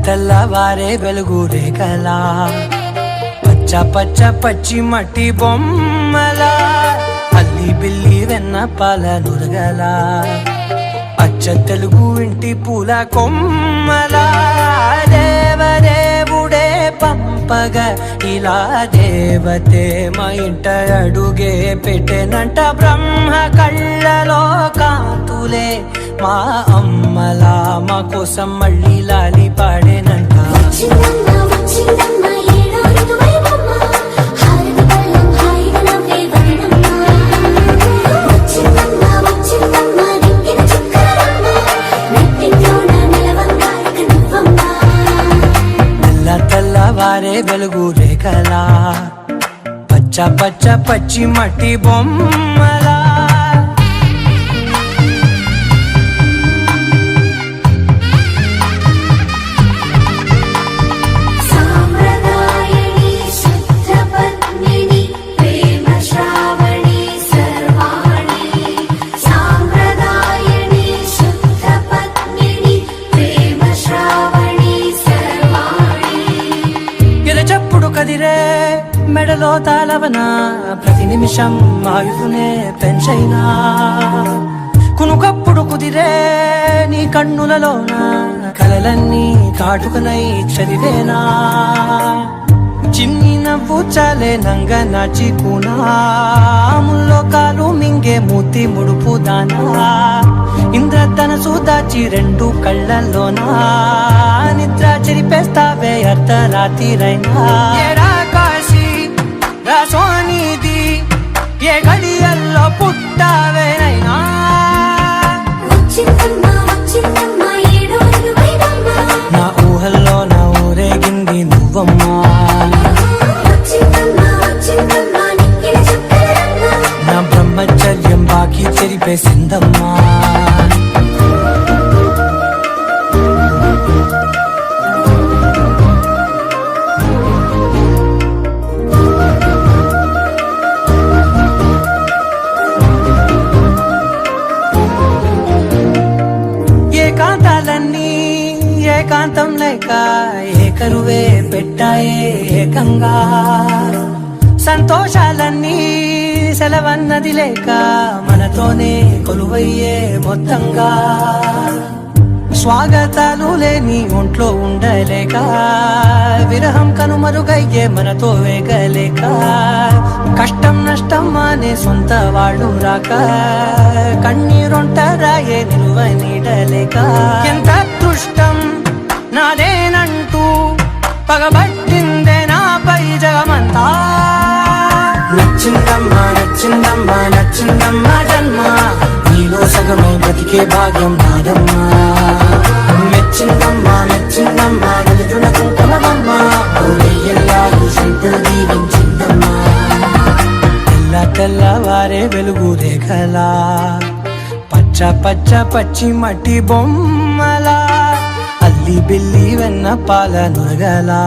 తెల్లవారే వెలుగు రేఖలా పచ్చ పచ్చ పచ్చి మట్టి బొమ్మలా అల్లి బిల్లి వెన్న పాల నురగలా అచ్చ తెలుగు ఇంటి పూల కొమ్మలా దేవదేవుడే పంపగ ఇలా దేవతే మా ఇంట అడుగే పెట్టెనంట బ్రహ్మ కళ్ళలో కాంతులే మా అమ్మలా మా కోసం మళ్ళీ లాలి పాడేనంట తెల్లవారే వెలుగు రేఖలా పచ్చ పచ్చ పచ్చి మట్టి బొమ్మలా కదిరే మెడలో తాళవన ప్రతి నిమిషం ఆయుధునే పెంచైనా కునుకప్పుడు కుదిరే నీ కన్నులలోన కలలన్నీ కాటుకనై చదివేనా చిన్ని నవ్వు చాలే నంగ నాచి కునాముల్లో కాలు మింగే మూతి ముడుపు దానా ఇంద్రధనసు దాచి రెండు కళ్ళల్లోనా నిద్ర చెరిపేస్తావే అర్ధరాత్రిరైనా ఏడా కాశీ రాసోనిది ఏ గడియల్లో పుట్టావేనైనా నా ఊహల్లో నా ఊరేగింది నువ్వమ్మా నా బ్రహ్మచర్యం బాకీ చెరిపేసిందమ్మా ఏకాంతాలన్నీ ఏకాంతం లేక ఏకరువే పెట్టాయే ఏకంగా సంతోషాలన్నీ సెలవన్నది లేక మనతోనే కొలువయ్యే మొత్తంగా స్వాగతాలు లేని ఒంట్లో ఉండలేక విరహం కనుమరుగయ్యే మనతో వేగలేక కష్టం నష్టం అనే సొంత వాళ్ళు రాక కన్నీరొంటరాయే నిలువ నీడలేక ఎంత అదృష్టం నాదేనంటూ పగబట్టిందే నాపై జగమంతా నచ్చిందమ్మా నచ్చిందమ్మా నచ్చిందమ్మా జన్మ నీలో సగమై బ్రతికే భాగ్యం నాదమ్మా మెచ్చిందమ్మా మెచ్చిందమ్మా నిలుచున కుంకుమమ్మా ఎల్లాలు శంకరు దీవించిందమ్మా తెల్లవారే వెలుగు రేఖలా పచ్చ పచ్చ పచ్చి మట్టి బొమ్మలా అల్లి బిల్లి వెన్న పాల నురగలా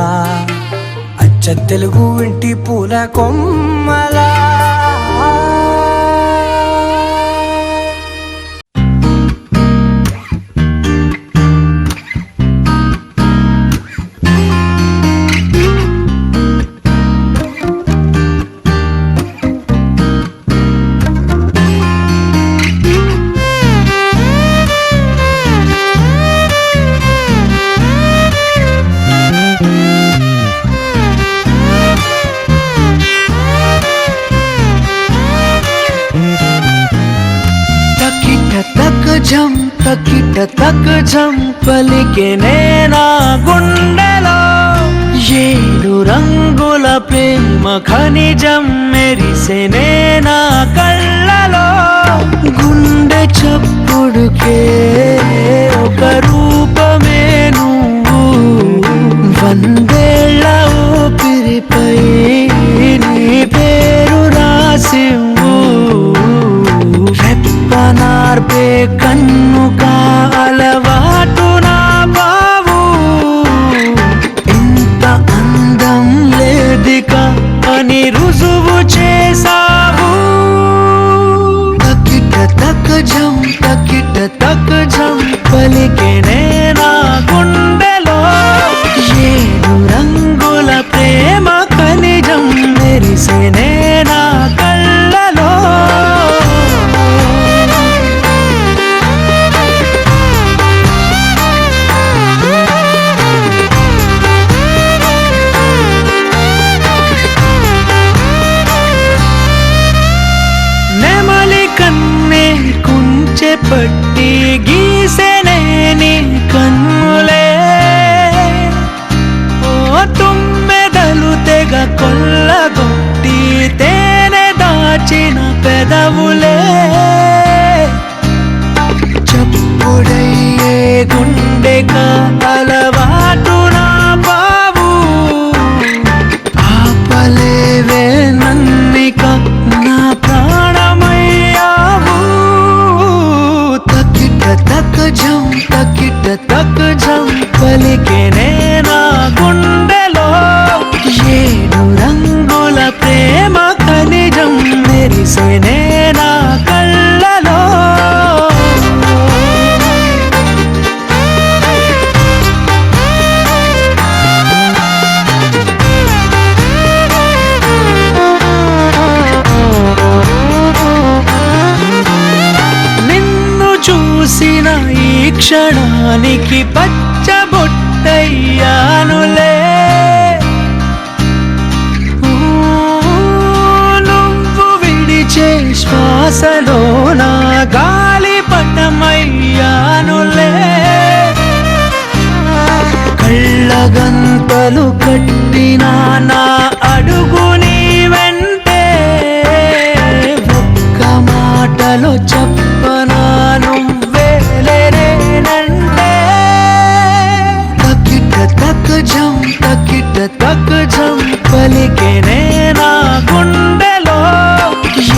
అచ్చ తెలుగు ఇంటి పూల కొమ్మలా జం తకిట తక్ జం పలికే నేనా గుండెలో ఏడు రంగుల ప్రేమ ఖనిజం మెరిసే నేనా కళ్ళలో గుండె చప్పుడుకే ఒక రూపమే నువ్వు వందేళ్ల ఊపిరిపై నీ పేరు రాసివ్వు రెప్పనార్పే కన్నుగా అలవాటు నా బావు ఇంత అందం లేదిక అని రుజువు చేసావు తకిట తక్ జం పలికే నేనా గుండెలో పట్టి గీసెనే నీ కన్నులే ఓ తుమ్మెదలు తెగ కొల్లగొట్టి తేనె దాచిన పెదవులే చప్పుడయ్యే గుండెక అలవాటు నా బావు ఆపలేవే నన్నిక నా ప్రాణమయ్యావు తకిట తక్ జం పలికెనే నా గుండెలో ఏడు రంగుల ప్రేమ ఖనిజం మెరిసెనే నా కళ్ళలో చూసిన ఈ క్షణానికి పచ్చబొట్టయ్యానులే నువ్వు విడిచే శ్వాసలో నా గాలిపటమయ్యానులే కళ్ళగంతలు కట్టిన నా అడుగుని వెంటే ఒక్క మాటలో చెప్పనా నువ్వేలేనంటే తక్ జం పలికెనే నా గుండెలో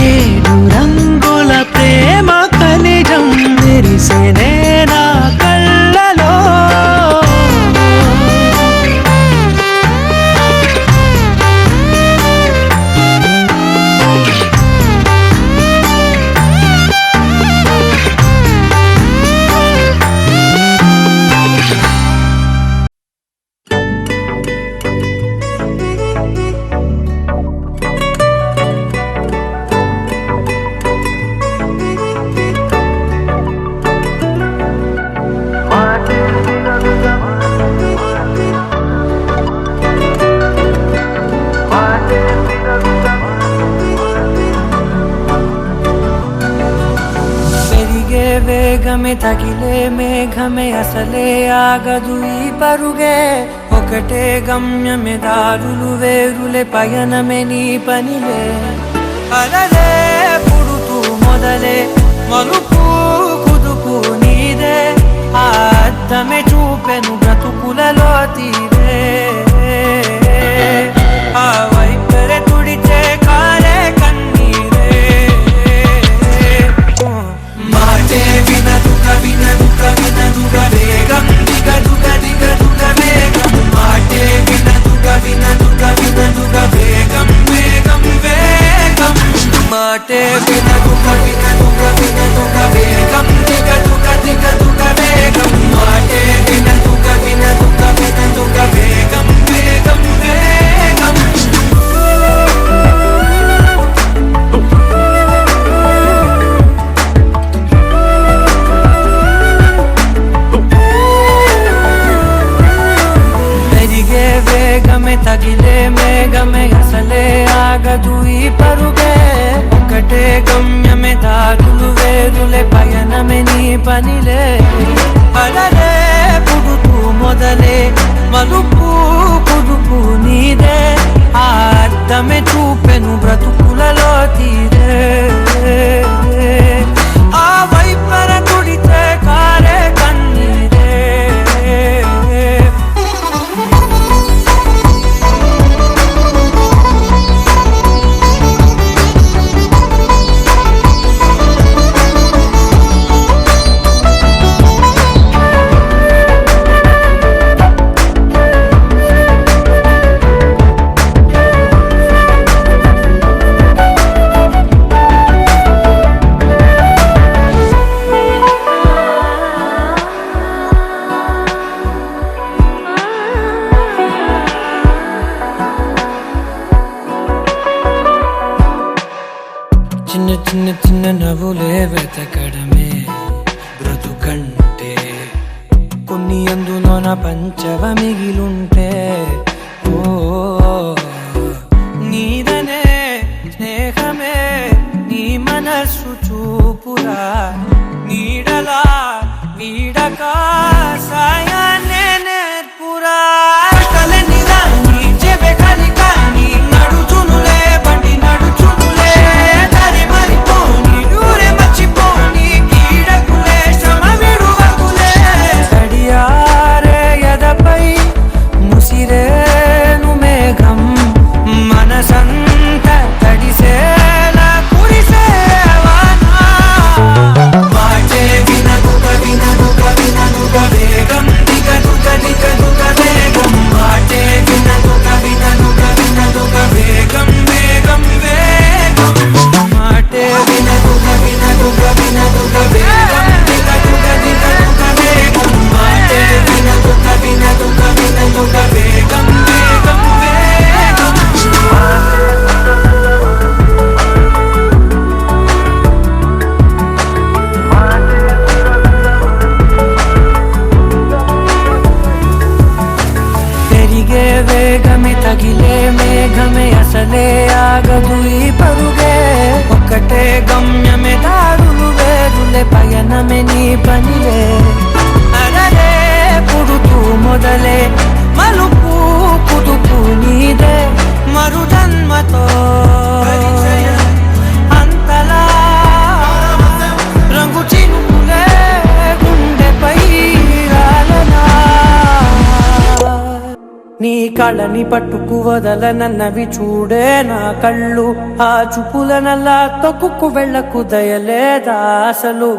ఏడు రంగుల ప్రేమ ఖనిజం మెరిసెనే నా కళ్ళలో వేగమే తగిలే మేఘమే అసలే ఆగదు ఈ పరుగే ఒకటే గమ్యమే దారులు వేరులే పయనమే నీ పనిలే అలలే పుడుతూ మొదలే మలుపు కుదుపు నీదే ఆ అద్దమే చూపెను బ్రతుకులలో తీరే ఆ వైపరే తుడితే కాలే కన్నీరే మాటే వినదుగా వేగం దిగదుగా వేగం మాటే వినదుగా వేగం వేగం వేగం మాటే వినదుగా వేగం దిగదుగా వేగం మాటే వినదుగా వేగం వేగం వేగం వేగమే తగిలే మేఘమే అసలే ఆగదు ఈ పరుగే ఒకటే గమ్యమే దారులు వేరులే పయనమే నీ పనిలే అలలే పుడుతూ మొదలే మలుపు కుదుపు నీదే ఆ అద్దమే చూపెను బ్రతుకులలో తీరే ఆ వైపర తుడితే కారే కన్నీరే చిన్న చిన్న చిన్న నవ్వులే వెతకడమే బ్రతుకంటే కొన్ని అందులోన పంచవ మిగిలుంటే ఓ నీదనే స్నేహమే నీ మనస్సు చూపురా నీడ వేగమే తగిలే మేఘమే అసలే ఆగదు ఈ పరుగే ఒకటే గమ్యమే దారులు వేరులే పయనమే నీ పనిలే అరరే పుడుతూ మొదలే మలుపు పుదుపు నీదే మరు జన్మతో అంతలా రంగు చినుకులే గుండెపై రాలనా నీ కళ్ళని పట్టుకు వదలనన్నవి చూడే నా కళ్ళు ఆ చూపులనల్లా తొక్కుకు వెళ్ళకు దయలేదా అసలు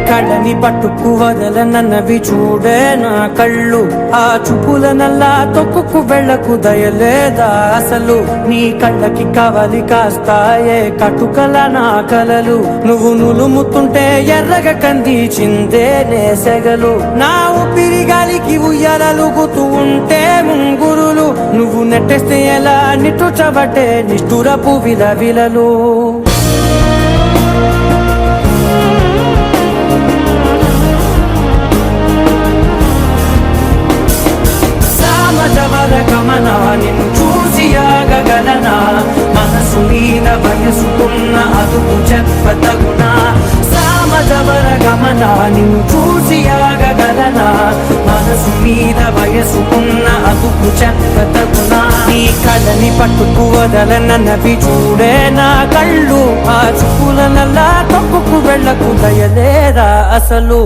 కళ్ళని పట్టుకు వదలనన్నవి చూడే నా కళ్ళు ఆ చూపులనల్లా తొక్కుకు వెళ్ళకు దయలేదా అసలు నీ కళ్ళకి కవలి కాస్తాయే కటుకల నా కలలు నువ్వు నులుముతుంటే ఎర్రగా కందిచిందే నేసెగలు నా ఊపిరి గాలికి ఉయ్యాలలుగుతూ ఉంటే ముంగురులు నువ్వు నెట్టేస్తే ఎలా నిట్టుచబట్టే నిష్ఠురపు విలవిలలు గమనా నిన్ను చూసి ఆగగలనా మనసు మీద వయసుకున్న అదుపు చెప్పతగునా సామజవర గమనా నిన్ను చూసి ఆగగలనా మనసు మీద వయసుకున్న అదుపు చెప్పతగునా నీ కళ్ళని పట్టుకు వదలనన్నవి చూడే నా కళ్ళు ఆ చూపులనల్లా తొక్కుకు వెళ్ళకు దయలేదా అసలు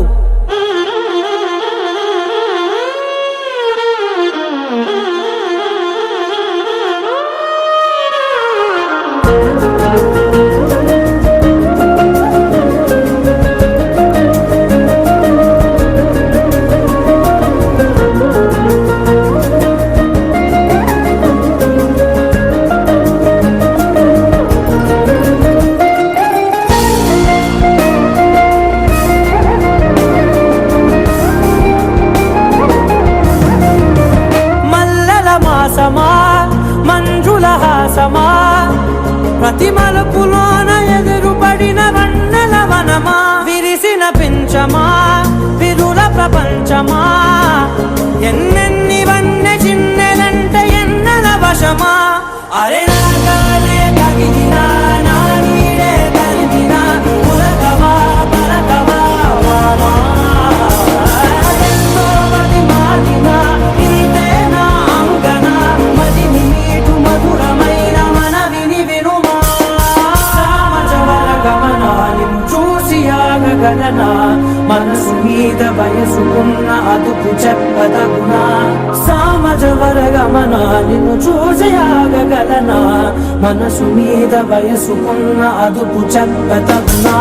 మంజుల హాసమా ప్రతి మలుపులోన ఎదురుపడిన వన్నెల వనమా విరిసిన పించమా విరుల ప్రపంచమా ఎన్నెన్ని వన్నె చిన్నెలంటే ఎన్నెల వశమా అరే నాగాలే తగిలినా నా నీడే తరిమినా ఉలకవా పలకవా వామా మనసు మీద వయసుకున్న అదుపు చెప్పదగునా సామజవర గమనా నిన్ను చూసి ఆగగలనా మనసు మీద వయసుకున్న అదుపు చెప్పదగునా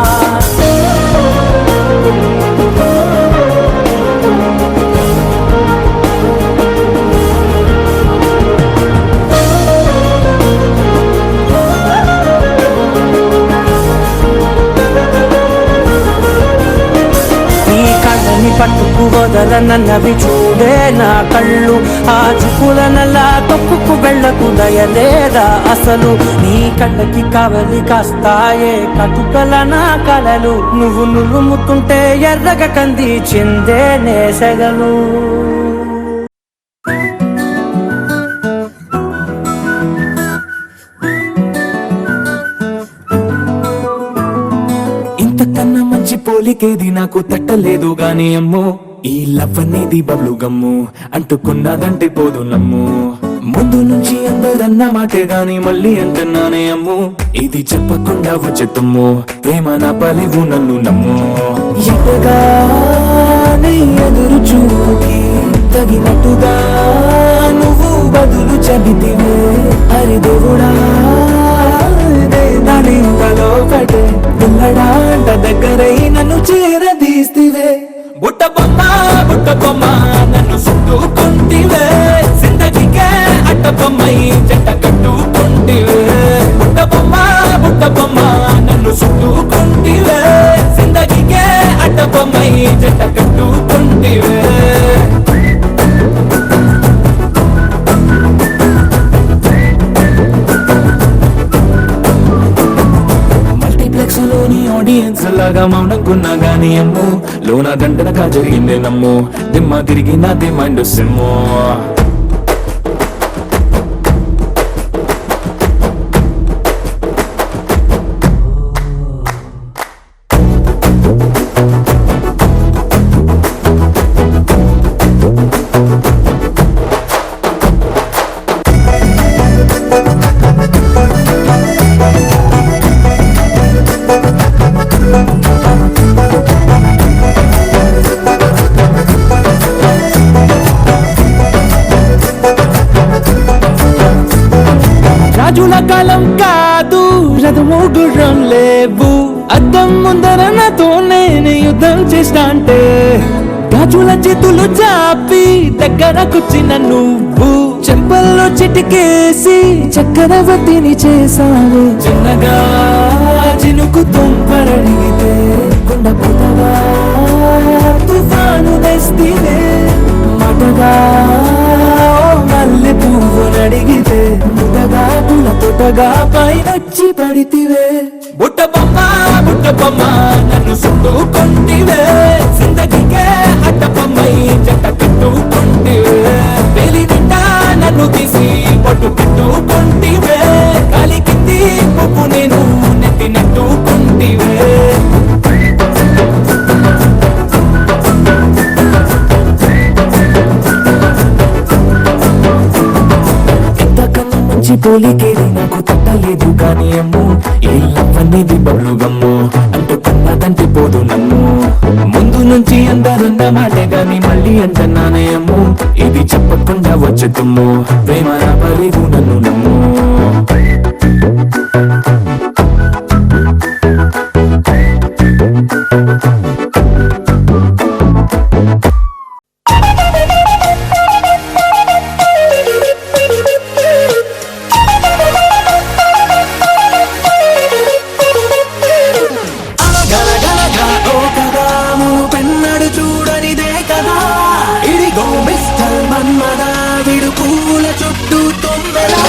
పట్టుకు వదలనన్నవి చూడే నా కళ్ళు ఆ చూపులనల్లా తొక్కుకు వెళ్ళకు దయలేదా అసలు నీ కళ్ళకి కవలి కాస్తాయే కటుకల నా కలలు నువ్వు నులుముతుంటే ఎర్రగా కంది చిందే నేసెగలు ఇంతకన్నా మంచి పోలికేది నాకు తట్టలేదు గాని అమ్మో ఈ లవ్ అనేది బబ్లు గమ్ము అంటుకున్నదంటే పోదు నమ్ము ముందు నుంచి అందరన్న మాటే గాని మళ్ళీ అంటున్నానే అమ్ము ఇది చెప్పకుండా వచ్చేతమ్ము ప్రేమ నా పలివు నన్ను నమ్ము ఎటగానే ఎదురు చూకి తగినట్టుగా నువ్వు బదులు చెబితివే హరి దేవుడా దానిలో కటే పిల్లడాంట దగ్గరై నన్ను చేరదీస్తివే బుట్ట బొమ్మ నన్ను చుట్టుకుంటివే జిందగీకే అట్ట బొమ్మై జంట కట్టుకుంటివే బుట్ట బొమ్మ నన్ను చుట్టుకుంటివే జిందగీకే అట్ట బొమ్మై జంట కట్టుకుంటివే లాగా మౌనంకున్నా గానీ అమ్ము లోన దండనగా జరిగిందే నమ్ము దిమ్మ తిరిగి నాది మైండ్ సిమ్ము రాజుల కాలం కాదు రథము గుర్రం లేవు అద్దం ముందర నాతో నేను యుద్ధం చేస్తా అంటే గాజుల చేతులు చాపి దగ్గరకొచ్చిన నువ్వు చెంపల్లో చిటికేసి చక్రవర్తిని చేసావు చిన్నగా చినుకు తుంపరడిగితే కొండ పుట్టగా తుఫాను తెస్తే మటగా మల్లె పువ్వు నడిగితే ముదగా పుల తొటగా పైనొచ్చి పడితివే బుట్ట బొమ్మ నన్ను సుట్టుకొంటివే జిందగీకే అడ్డపమ్మై జంట కట్టుకొంటివే పెళ్లి నిండా నన్ను తీసి పట్టు కట్టుకొంటివే కాలి కింది పువ్వు నేను నెత్తి నెట్టుకొంటివే పోలికేది నాకు తట్టలేదు కానీ అమ్ము ఈ లవ్ అనేది బబ్లు గమ్ము అంటుకున్నదంటే పోదు నమ్ము ముందు నుంచి అందరున్న మాటే గాని మళ్ళీ అంటున్నానే అమ్ము ఇది చెప్పకుండా వచ్చే తుమ్ము ప్రేమ రాపలేదు నన్ను నమ్ము ఇడిగో మిస్టర్ మన్మదా విడు పూల చుట్టూ తొమ్మెలా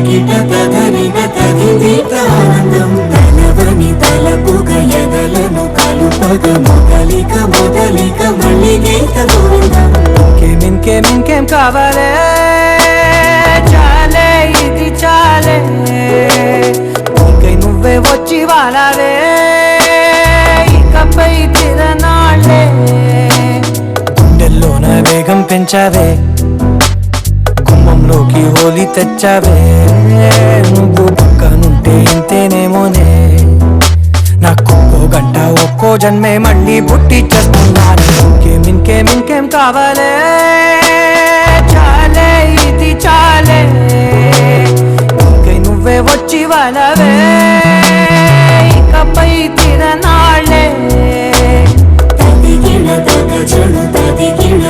తరికిట తదరిన తదిందిట ఆనందం తలవని తలపుగ ఎదలను కలుపగ మొదలిక మళ్ళీ గీత గోవిందం ఇంకేం కావాలే చాలే ఇది చాలే ఇంకై నువ్వే వచ్చి వాలావే ఇకపై తిరనాళ్ళే గుండెల్లోన వేగం పెంచావే గుమ్మంలోకి హోలీ తెచ్చావే నువ్వు పక్కనుంటే ఇంతేనేమోనే నాకు ఒక్కో గంట ఒక్కో జన్మే మళ్ళీ పుట్టి చేస్తున్నాను ఇంకేం కావాలే చాలే ఇది చాలే ఇంకై నువ్వే వచ్చి వాళ్ళవే ఇకపై తిరనాళ్ళే తదిగిన తగ చెడు తరికిట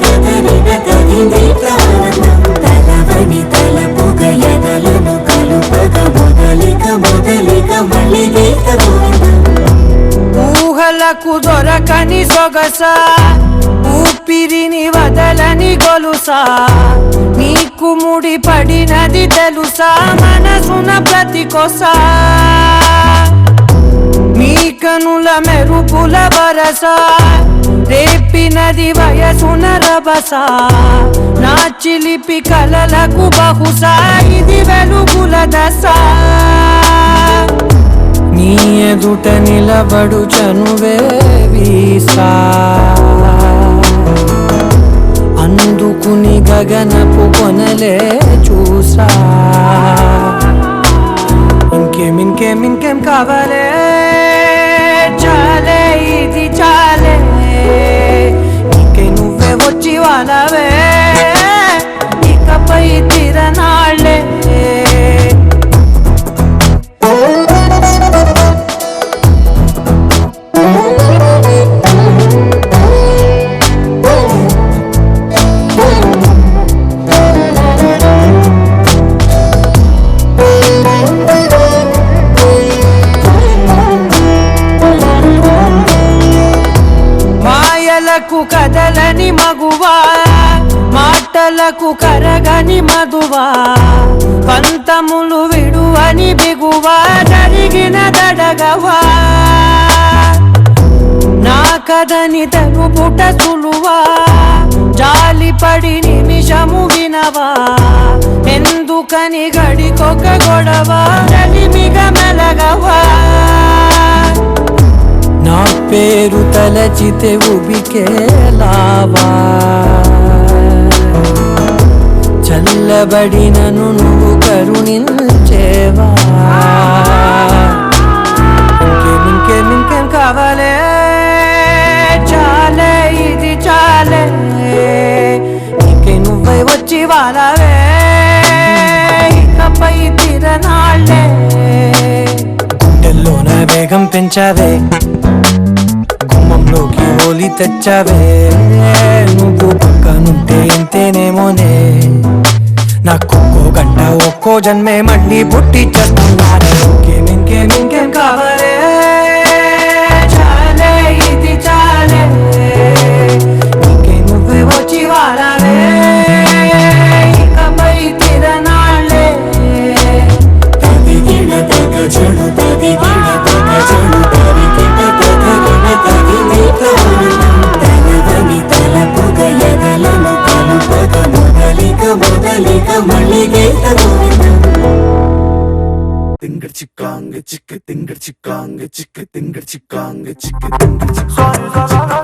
తదరిన తదిందిట ఆనందం తలవని తలపుగ ఎదలను కలుపగ మొదలిక మళ్ళీ గీత గోవిందం ఊహలకు దొరకని సొగస ఊపిరిని వదలని గొలుసా నీకు ముడి పడినది తెలుసా మనసున ప్రతి కొసా నీ కనుల మెరుపుల వరస రేపినది వయసున రభస నా చిలిపి కలలకు బహుశా ఇది వెలుగుల దశ నీ ఎదుట నిలబడు చనువే వీసా అందుకుని గగనపు కొనలే చూసా ఇంకేం కావాలే చాలే ఇది చాలే ఇంకే నువ్వే వచ్చి వాళ్ళవే ఇకపై తిరనాళ్ళే మాయలకు కదలని మగువా మాటలకు కరగని మధువా పంతములు విడువని బిగువా జరిగిన దడగవా నా కదని తలుపుట సులువా జాలిపడి నిమిషము వినవా ఎందుకని గడికొక గొడవ కలిమిగ మెలగవా నా పేరు తలచితే ఉబికేలావా చల్లబడినను నువ్వు కరుణించేవా ఇంకేం కావాలే చాలే ఇది చాలే ఇంకే నువ్వే వచ్చి వాళ్ళవే ఇకపై తిరనాళ్ళే గుండెల్లోన వేగం పెంచావే గుమ్మంలోకి హోలీ తెచ్చావే నువ్వు పక్కనుంటే ఇంతేనేమోనే నాకు ఒక్కో గంట ఒక్కో జన్మే మళ్ళీ పుట్టి చేస్తున్నాను ఇంకేం కావాలే చాలే ఇది చాలే ఇంకే నువ్వే వచ్చి వాళ్ళవే ఇకపై తిరనాళ్ళే తదిగిన తగ చెడు తరికిట తదరిన తదిందిట ఆనందం తలవని తలపుగ ఎదలను కలుపగ మొదలిక మళ్ళీ గీత గోవిందం తింగర్ చిక్కాంగ చిక్క తింగర్ చిక్కాంగ చిక్క తింగర్ చిక్కాంగ చిక్క తింగర్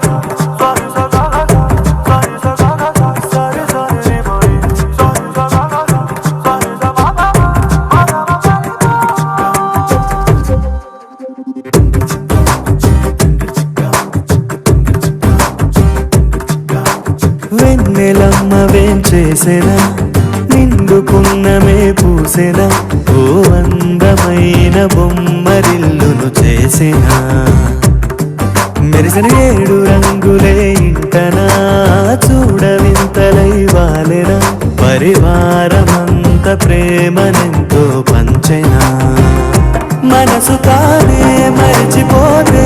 వెన్నెలమ్మవేం చేసేనా నిండుకున్నమే పూసెనా ఓ అందమైన బొమ్మరిల్లును చేసేనా మెరిసిన 7 రంగులే ఇంటనా చూడవింతలై వాలెనా పరివారమంత ప్రేమనెంతో పంచెనా మనసు తానే మరిచిపోతే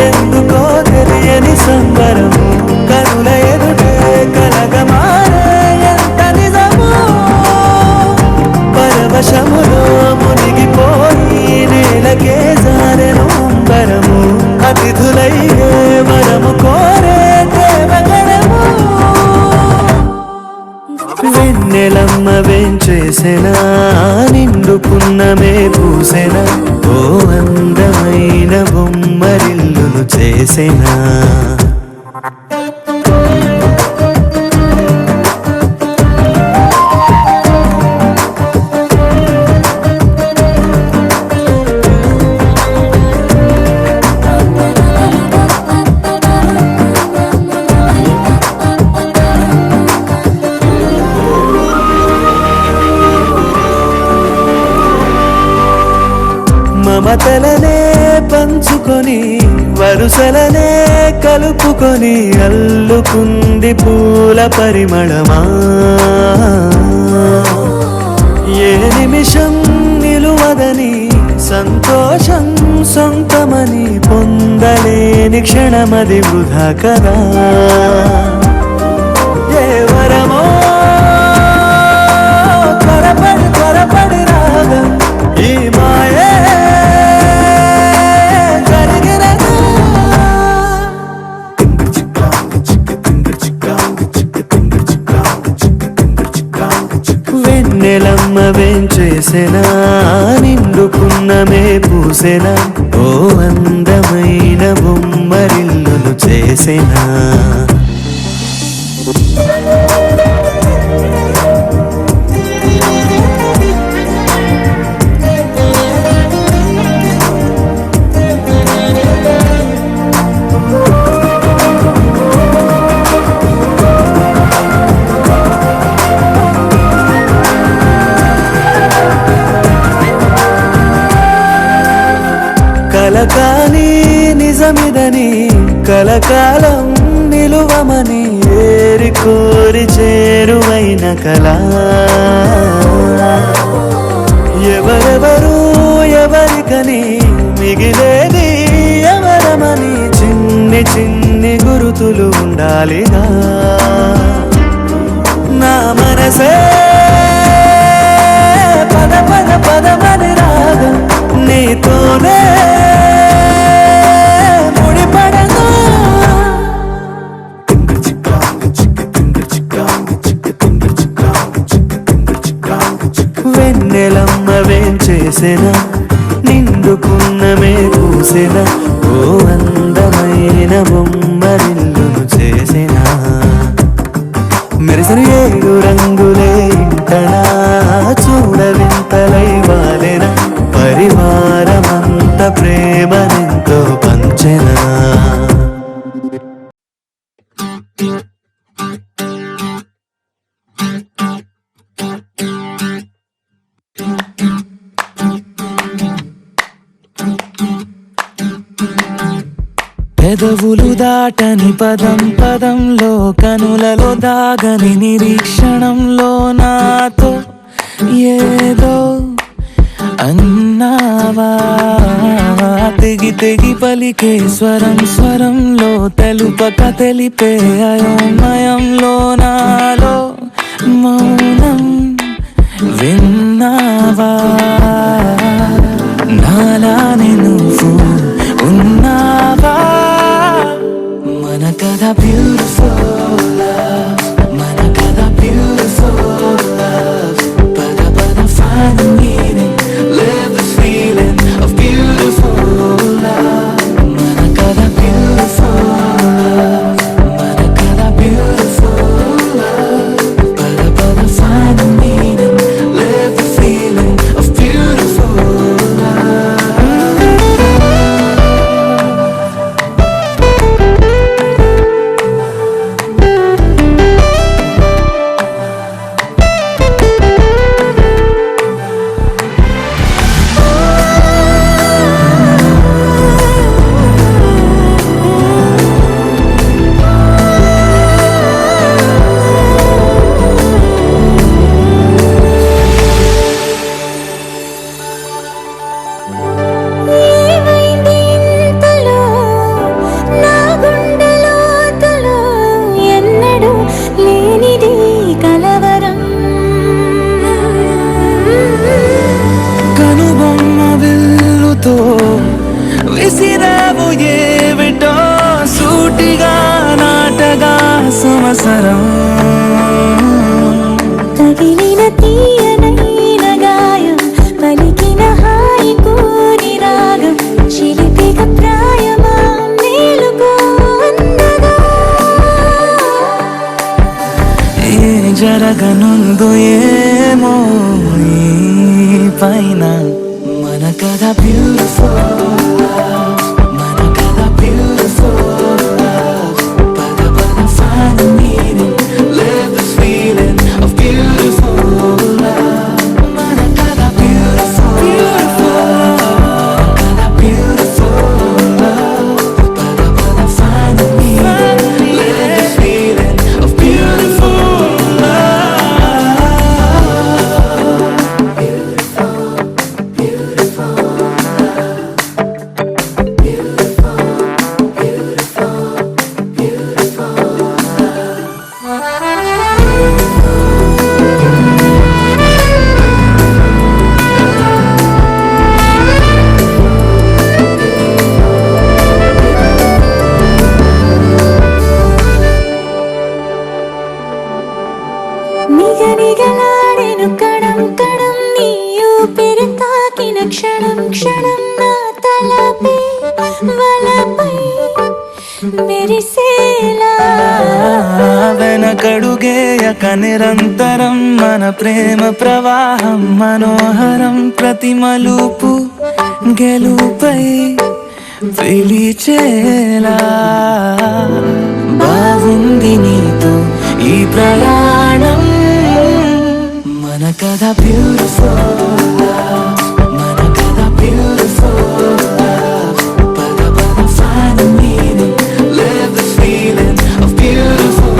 ఎందుకో తెలియని సంబరము కనుల ఎదుటే కలగమారే ఎంత నిజము చేసెనా నిండు పున్నమే పూసెనా ఓ అందమైన బొమ్మరిల్లును చేసెనా మమతలనే పంచుకొని వరుసలనే కలుపుకొని అల్లుకుంది పూల పరిమళమా ఏ నిమిషం నిలువదని సంతోషం సొంతమని పొందలేని క్షణమది వృధా కదా ఏ వరమో త్వరపడి త్వరపడి రాగా ఈ మాయే వెన్నెలమ్మ వేంచేసెనా నిండు పున్నమే పూసెనా ఓ అందమైన బొమ్మరిల్లును చేసెనా కలకాని నిజమిదని కలకాలం నిలువమని ఏరి కోరి చేరువైన కళ ఎవరెవరు ఎవరికని మిగిలేది ఎవరమని చిన్ని చిన్ని గురుతులు ఉండాలిగా నా మనసే పద పద పదమని రాగా నీతోనే వెన్నెలమ్మ వేంచేసెనా నిండు పున్నమే పూసెనా ఓ అందమైన బొమ్మరిల్లును చేసెనా మెరిసెను ఏడు రంగులే ఇంటనా చూడవింతలై వాలెనా పరివారమంత ప్రేమనెంతో పంచెనా పెదవులు దాటని పదం పదంలో కనులలో దాగని నిరీక్షణంలో నాతో ఏదో అన్నావా తెగి తెగి పలికే స్వరం స్వరంలో తెలుపక తెలిపే అయోమయంలో నాలో మౌనం విన్నావా నాలానే నువ్వు ఉన్నావా మన కథ బ్యూటిఫుల్ లవ్ మన కథ బ్యూటిఫుల్ లవ్ పద పద find the meaning live the feeling of beautiful love మన కథ beautiful love మన కథ beautiful love పద పద find the meaning live the feeling of beautiful love విసిరావు ఏవిటో సూటిగా నాటగా సంవత్సరం తగిలిన తీయనై జరగనుందు ఏమో ఈ పైన మన కథ బ్యూటిఫుల్ మన కథ బ్యూటిఫుల్ పద పద find the meaning live this feeling of beautiful మన కథ beautiful మన కథ beautiful పద పద find the meaning live this feeling of beautiful నిగనిగలాడెను Kadam Kadam నీ ఊపిరి తాకిన క్షణం క్షణం నా తలపై వలపై మెరిసేలా వెనకడుగేయక నిరంతరం మన ప్రేమ ప్రవాహం మనోహరం ప్రతి మలుపు గెలుపై పిలిచేలా బాగుంది నీతో ఈ ప్రయాణం మన కథ బ్యూటిఫుల్ మన కథ బ్యూటిఫుల్ పద పద find the meaning live this feeling of beautiful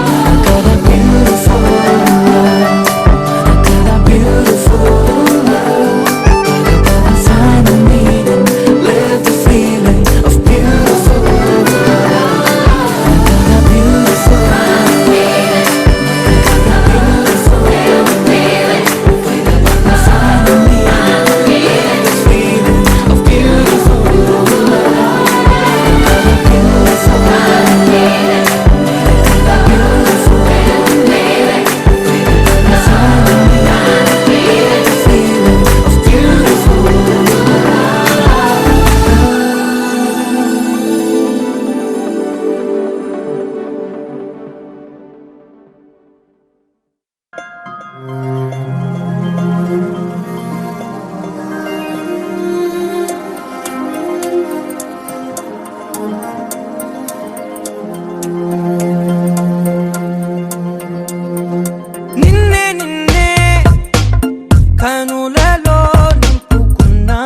మన కథ beautiful మన కథ beautiful పద పద find the meaning live the feeling of beautiful మన కథ beautiful నిన్నే నిన్నే కనులలో నింపుకున్నా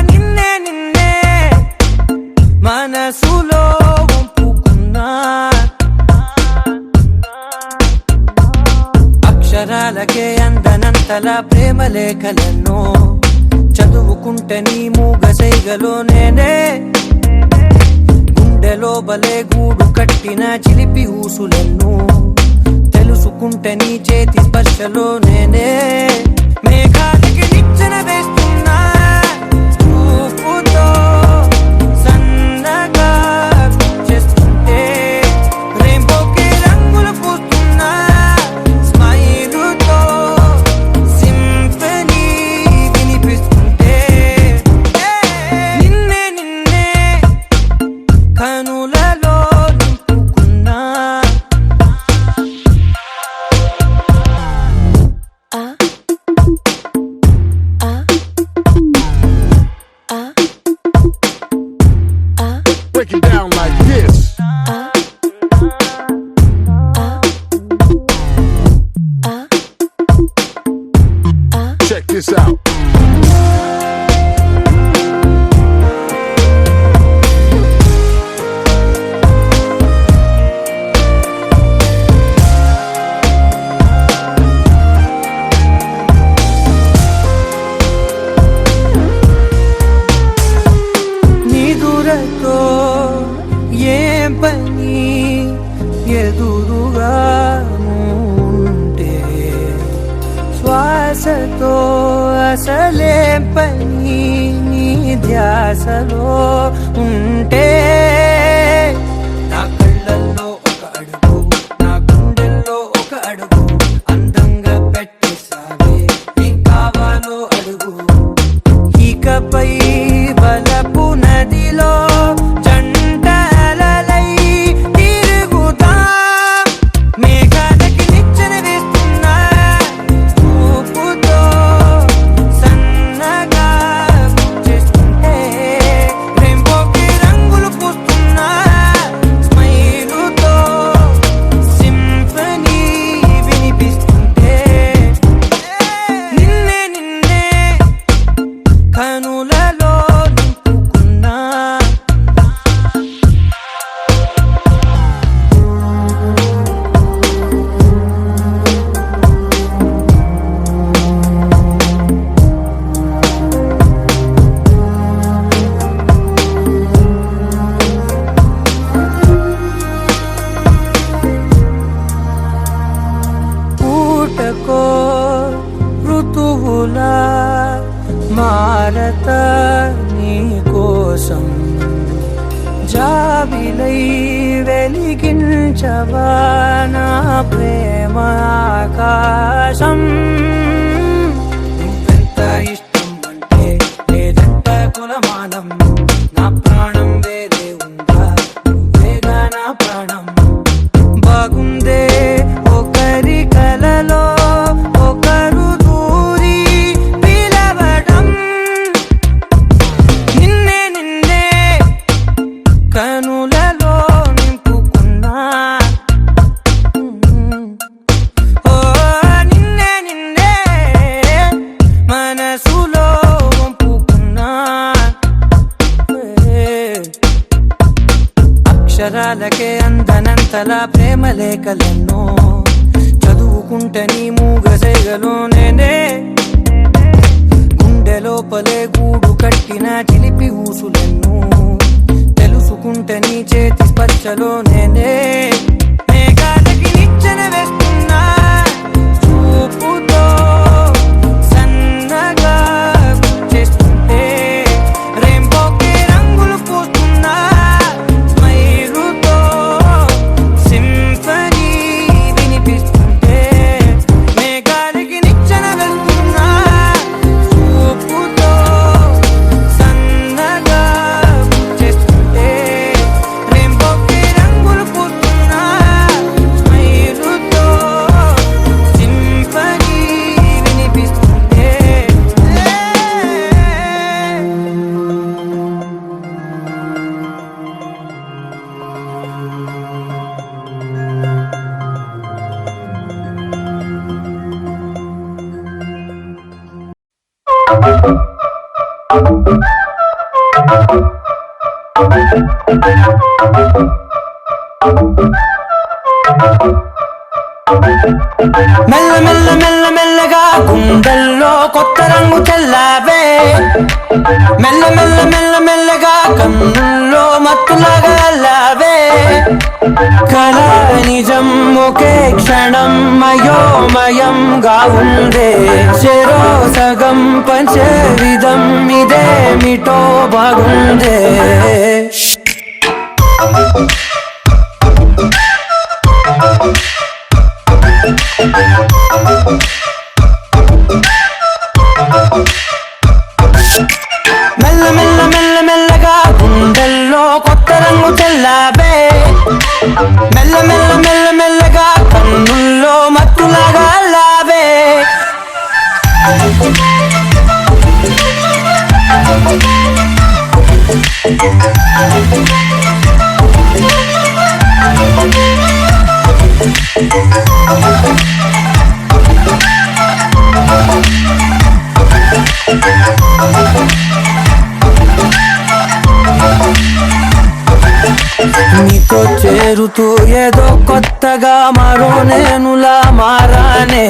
నిన్నే నిన్నే మనసులో వంపుకున్నా అక్షరాలకే అందనంతలా ప్రేమ లేఖలెన్నో చదువుకుంటే నీ మూగ సైగలో నేనే గుండెలో బలే గూడు కట్టిన చిలిపి ఊసులెన్ను తెలుసుకుంటే నీ చేతి స్పర్శలో నేనే మేఘాలకి నిచ్చెన వేస్తున్నా చూపుతో సన్నగా చేస్తుంటే రెయిన్బోకి రంగులు పూస్తున్నా స్మైలుతో సింఫనీ వినిపిస్తుంటే నిన్నే నిన్నే కనులలో నింపుకున్నా Break it down like this. Check this out. నీ దూరతో ఏం పని ఎదురుగా ఉంటే శ్వాసతో అసలేం పని నీ ధ్యాసలో ఉంటే నా కళ్ళల్లో ఒక అడుగు నా గుండెల్లో ఒక అడుగు అందంగా పెట్టేసావే ఏం కావాలో అడుగు ఇకపై బలపు నదిలో జంటలై ఎందుకో ఋతువులా మారత నీ కోసం జాబిలై వెలిగించవా నా ప్రేమ ఆకాశం నువ్వెంత ఇష్టం అంటే లేదంట కులమానం నా ప్రాణం వేరే ఉందా నువ్వేగా నా ప్రాణం బాగుందే ఒకరి కలలో ఒకరు దూరి పిలవడం నిన్నే నిన్నే కనులలో నింపుకున్నా ఓ నిన్నే నిన్నే మనసులో వంపుకున్నా అక్షరాలకే అందనంతలా ప్రేమ లేఖలెన్నో చదువుకుంటే నీ మూగసేగలో నేనే గుండె లోపలే గూడు కట్టిన చిలిపి ఊసులెన్నో తెలుసుకుంటే నీ చేతి స్పర్శలో నేనే మేఘాలకి నిచ్చెన వేస్తున్నా చూపుతో సన్నగా చేస్తుంటే రెయిన్బోకి రంగులు పూస్తున్నా స్మైలుతో సింఫనీ వినిపిస్తుంటే మేఘాలకి నిచ్చెన వేస్తున్నా చూపుతో సన్నగా చేస్తుంటే రెయిన్బోకి రంగులు పూస్తున్నా స్మైలుతో సింఫనీ వినిపిస్తుంటే మెల్ల మెల్ల మెల్ల మెల్లగా గుండెల్లో కొత్త రంగు చల్లావే మెల్ల మెల్ల మెల్ల మెల్లగా కన్నుల్లో మత్తులాగా అల్లావే కళ నిజం ఒకే క్షణం మయోమయంగా ఉందే చెరో సగం పంచే విధం ఇదేమిటో బాగుందే మెల్ల మెల్ల మెల్ల మెల్లగా గుండెల్లో కొత్త రంగు చల్లావే మెల్ల మెల్ల మెల్ల మెల్లగా కన్నుల్లో మత్తులాగా అల్లావే నీతో చేరుతూ ఏదో కొత్తగా మరో నేనులా మారానే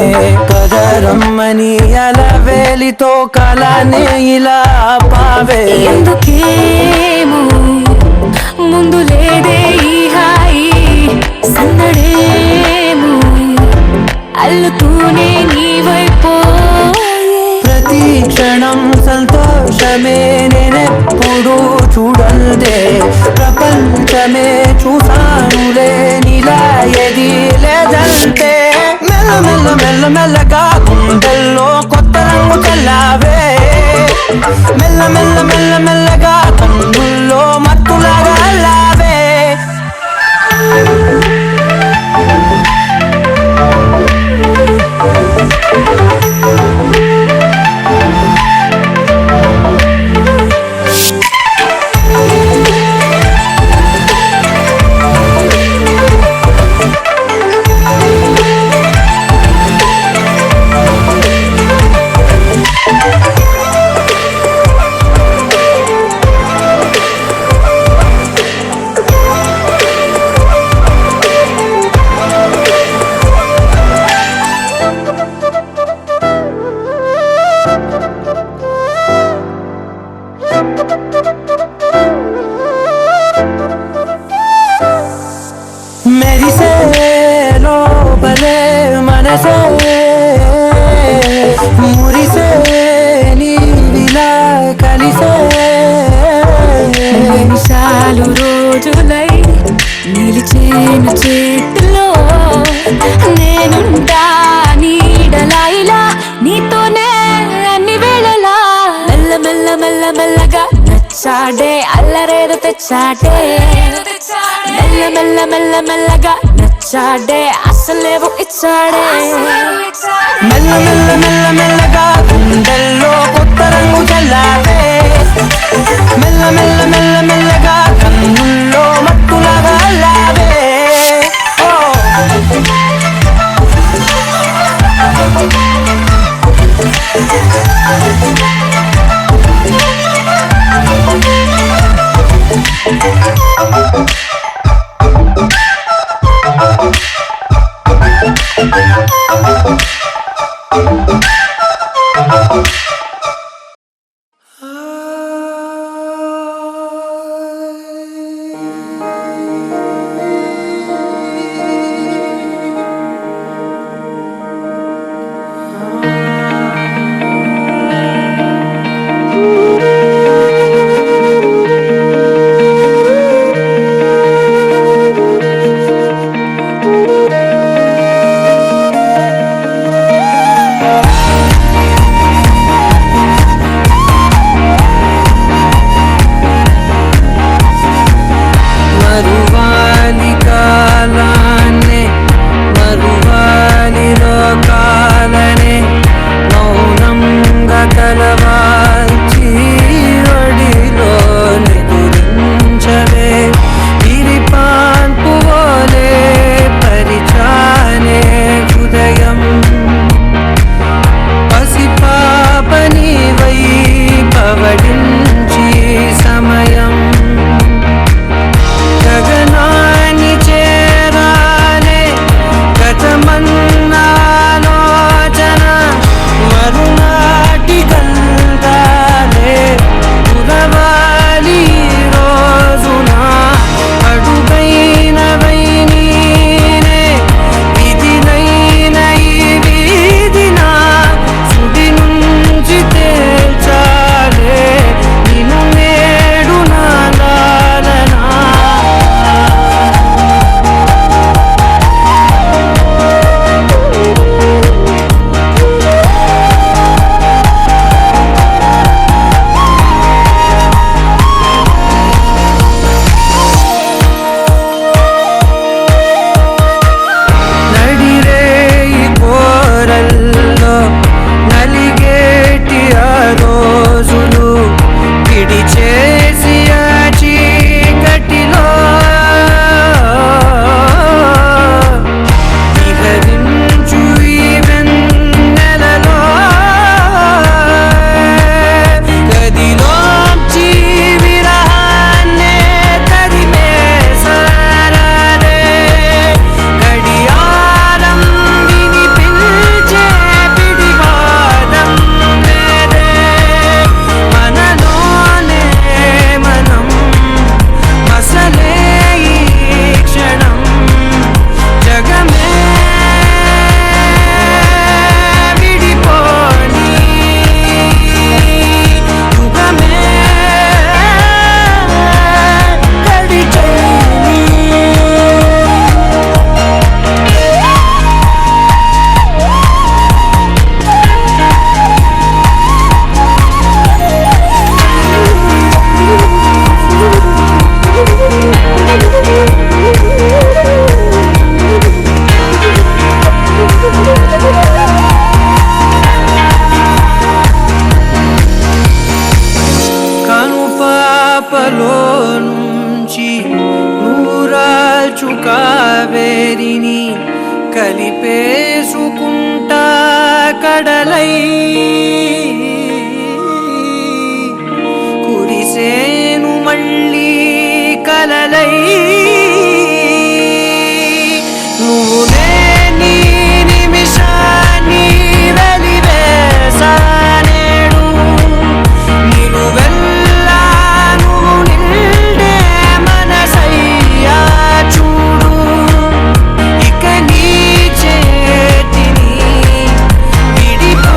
కదరమ్మని అలవేలితో కలానే ఇలా పావే ఎందుకేమో ముందు లేదే ఈ హాయి సందడేమో అల్లుతూనే నీ వైపోయే ప్రతి క్షణం సంతోషమే నేనెప్పుడు చూడల్దే ప్రపంచమే చూసానులే నీలా ఏది లేదంటే మెల్ల మెల్ల మెల్ల మెల్లగా గుండెల్లో కొత్త రంగు చల్లావే మెల్ల మెల్ల మెల్ల మెల్లగా కన్నుల్లో మత్తులాగా అల్లావే మెరిసే లోపలే మనసే మురిసే నీవిలా కలిసే నిమిషాలు రోజులై నిలిచేను చేతిలో నేనుంటా నీడలా ఇలా నీతోనే అన్ని వేళలా మెల్ల మెల్ల మెల్ల మెల్లగా నచ్చాడే అల్లరేదో తెచ్చాడే మెల్ల మెల్ల మెల్ల మెల్లగా నచ్చాడే అసలేవో ఇచ్చాడే మెల్ల మెల్ల మెల్ల మెల్లగా గుండెల్లో కొత్త రంగు చల్లారే మెల్ల మెల్ల మెల్ల మెల్లగా కన్నుల్లో మత్తులాగా అల్లావే ఓ మరువాలి కాలాన్నే మరువాలి లోకాలనే మౌనంగా కలవాల్చి ఒడిలోని గురించవే ఇరిపాన్పువోలే పరిచానే హృదయం పసిపాపని వై పవడించి సమయం గగనాన్ని చేరాలే గతమన్నాలోచన మరునాటి గంధాలే పురవాలి రోజున అడుగైనవై నీనే విధినైన ఈ వీధిన సుడి నుంచి తేల్చాలే నిన్ను నేడు నాదాలనా నడిరేయి కోరల్లో నలిగేటి ఆ రోజులు విడిచేసి ఆ చీకటిలో విహరించు ఈ వెన్నెలలో గదిలోంచి విరహాన్నే తరిమేసారే గడియారం వినిపించే పిడివాదం లేదే మనలోనే మనం మసలే ఈ క్షణం జగమే విడిపోని యుగమే గడిచేని కనుపాపలో నుంచి నూరాల్చు కావేరిని కలిపేసుకుంటా కడలై కురిసేను మళ్ళీ కలలై నువ్వు లేని నిమిషాన్ని వెలివేసానేడు నిలువెల్లా నువ్వు నిండే మనసయ్యా చూడు ఇక నీ చేతిని విడిపో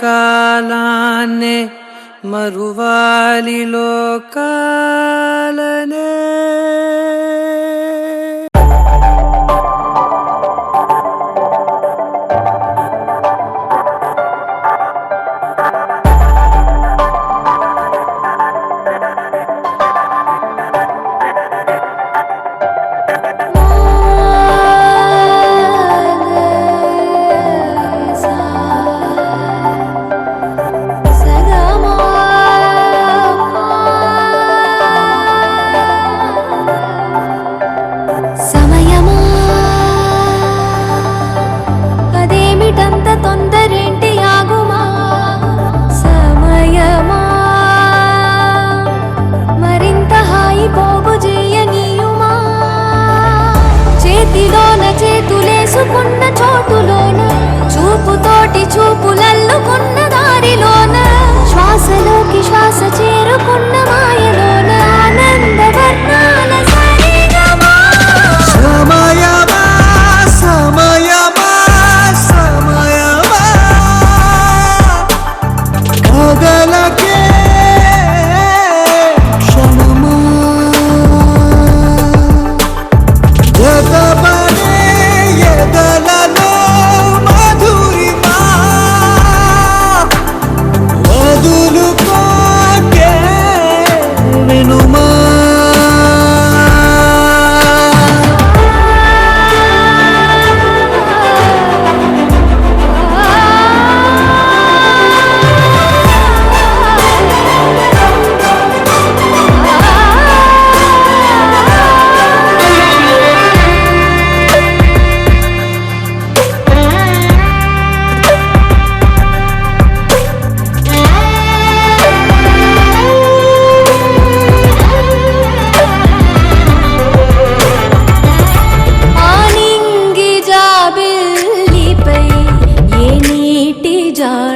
కాలాన్నే మరువాలి లోకాలనే. చేతులేసుకున్న చోటులోన చూపుతోటి చూపులల్లుకున్న దారిలోన శ్వాసలోకి శ్వాస చేరుకున్న మాయలోన ఆనంద వర్ణాల సరిగమా. సమయమా సమయమా సమయమా కదలకే క్షణమా ఎదలలో మధురిమా వదులుకోకే వినుమా.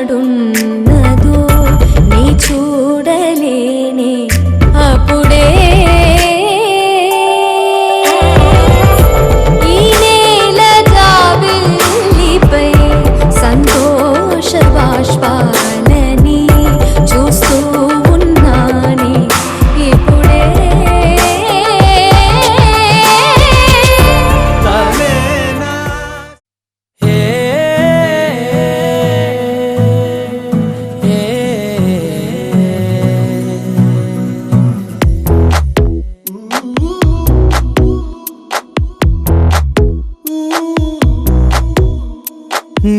జాడున్నదో నీ చూడలేనే అప్పుడే ఈ నేల జాబిల్లిపై సంతోష బాష్పాలని చూస్తూ ఉన్నానే ఇప్పుడే.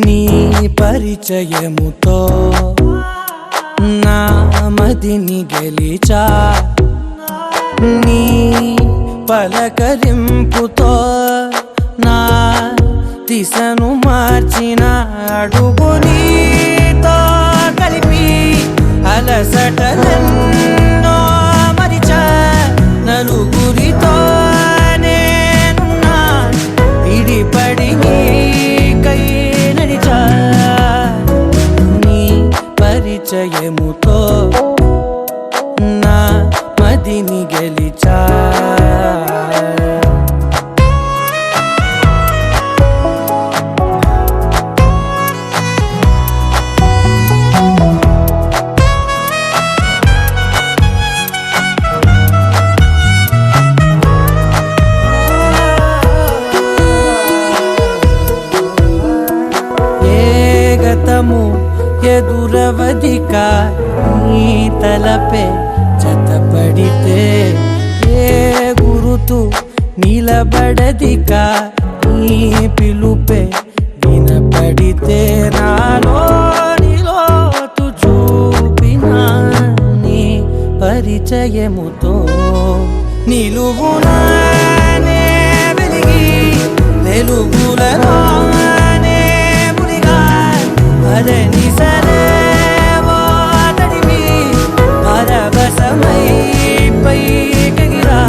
నీ పరిచయముతో నా మదిని గెలిచా, నీ పలకరింపుతో నా దిశను మార్చిన అడుగు నీతో కలిపి అలసటలెన్నో మరిచా నలుగురితో నేనున్నా ఇడిపడి నీకై నడిచా. నీ పరిచయముతో నా మదిని గెలిచా. ఎదురవదిక నీ తలపే జతపడితే ఏ గురుతు నిలబడదిక నీ పిలుపే వినపడితే నాలో నిలోతు చూపిన నీ పరిచయముతో నిలువునానే వెలిగి వెలుగులలోనే మునిగా అదని సరేవో తడివి పరవశమై పైకెగిరా.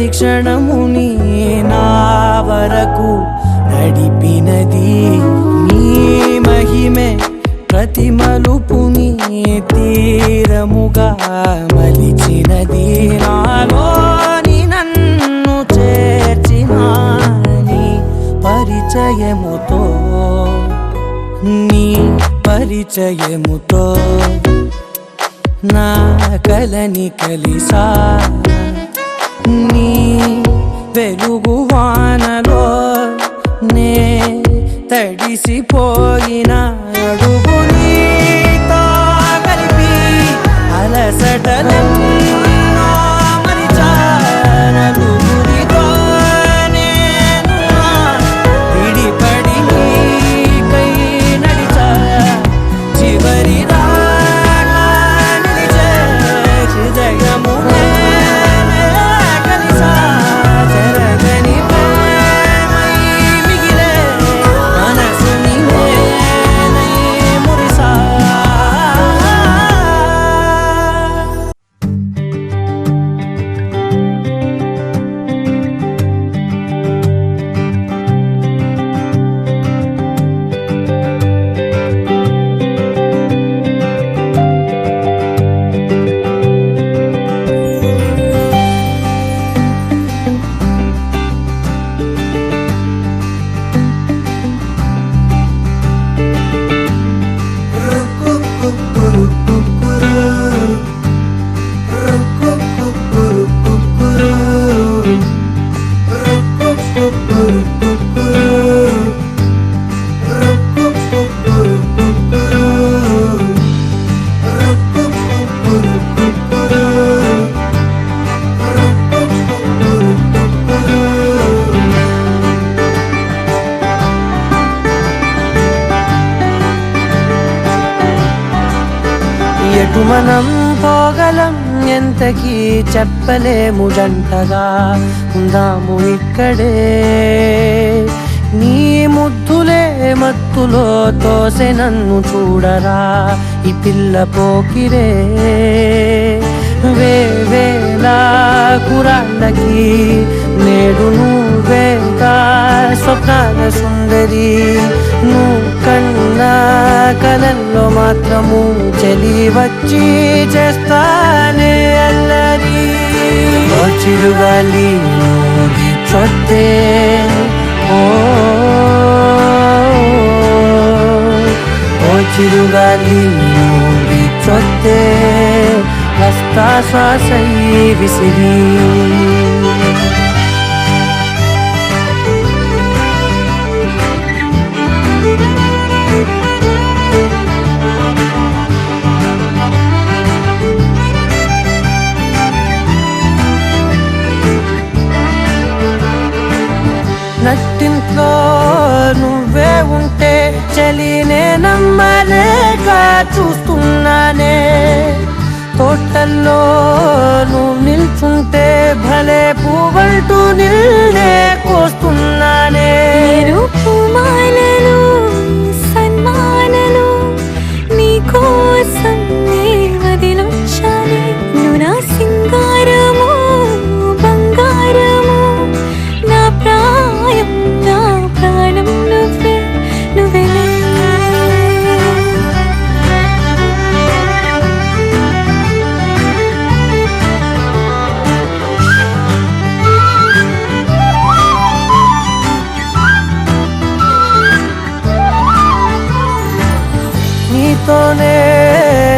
ప్రతి క్షణముని నా వరకు నడిపినది నీ మహిమే ప్రతి మలుపుని తీరముగా మలిచినది నాలోని నన్ను చేర్చిన నీ పరిచయముతో నీ పరిచయముతో నా కలని కలిసా నీ వెలుగు వానలో నే తడిసిపోయిన అడుగు నీతో కలిపి అలసటలెన్నో మరిచా నలుగురితో నేనున్నా విడిపడి నీకై నడిచా చివరి దాకా నిలిచే హృదయమునే కలిసా జరగని ప్రేమై మిగిలే మనసుని నేనై మురిసా ఎటు మనం పోగలం ఎంతకీ చెప్పలేము జంటగా ఉందాము ఇక్కడే నీ ముద్దులే మత్తులో తోసె నన్ను చూడరా ఈ పిల్ల పోకిరే వేవేలా కురాళ్ళకి నేడు నువ్వేగా స్వప్నాల సుందరి నువ్వు కన్నా కలల్లో మాత్రము చలి వచ్చి చేస్తానే అల్లరి ఓ చిరుగాలి నువ్వు చొత్తే ఓ చిరుగాలి నువ్వు చొత్తే వస్తా శ్వాసై విసిరి నట్టింట్లో నువ్వే ఉంటే చలినే నమ్మలేక చూస్తున్నానే తోటల్లో నువ్వు నిల్చుంటే భలే పువ్వంటూ నిన్నే కోస్తున్నానే పూమాలను సన్మానలు నీకోసం నే వదిలొచ్చానే నువ్వు నా సింగారము బంగారము నా ప్రాయం నా ప్రాణం నువ్వే నువ్వెలే నీతోనే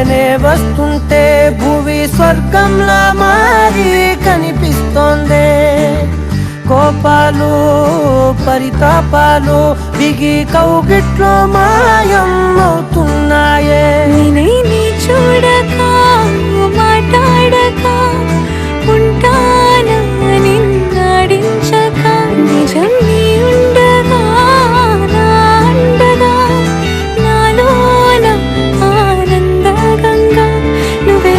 నే వస్తుంటే భూమి స్వర్గంలా మారి కనిపిస్తోందే కోపాలు పరితాపాలు దిగి కౌగిట్లో మాయం అవుతున్నాయే నేనే చూడక మాట్లాడక ఉంటానా నిన్నాడించక నిజం నీ ఉండగా నా అండగా నాలోన ఆనంద గంగా నువ్వే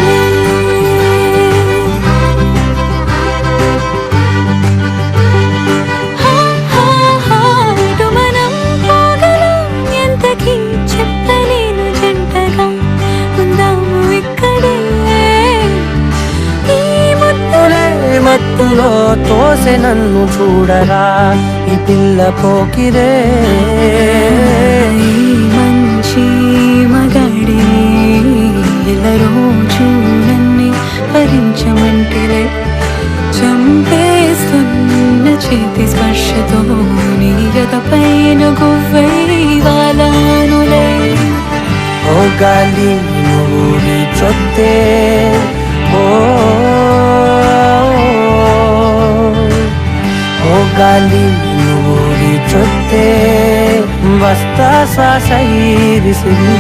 ఇటు మనం పోగలం ఎంతకీ చెప్పలేను జంటగా ఉందాము ఇక్కడ తోసె నన్ను చూడరా ఈ పిల్ల పోకిరే ఈ మంచి మగాడే ఇలా రోజు నన్ను భరించమంటిరే చంపేస్తున్న చేతి స్పర్శతో నీయత పైన గువ్వై వాలానులే ఓ గాలి నువ్వు నీ చొత్తే ఓ గాలి నువ్వు నీ చొత్తే వస్తా శ్వాస ఈరిసిరి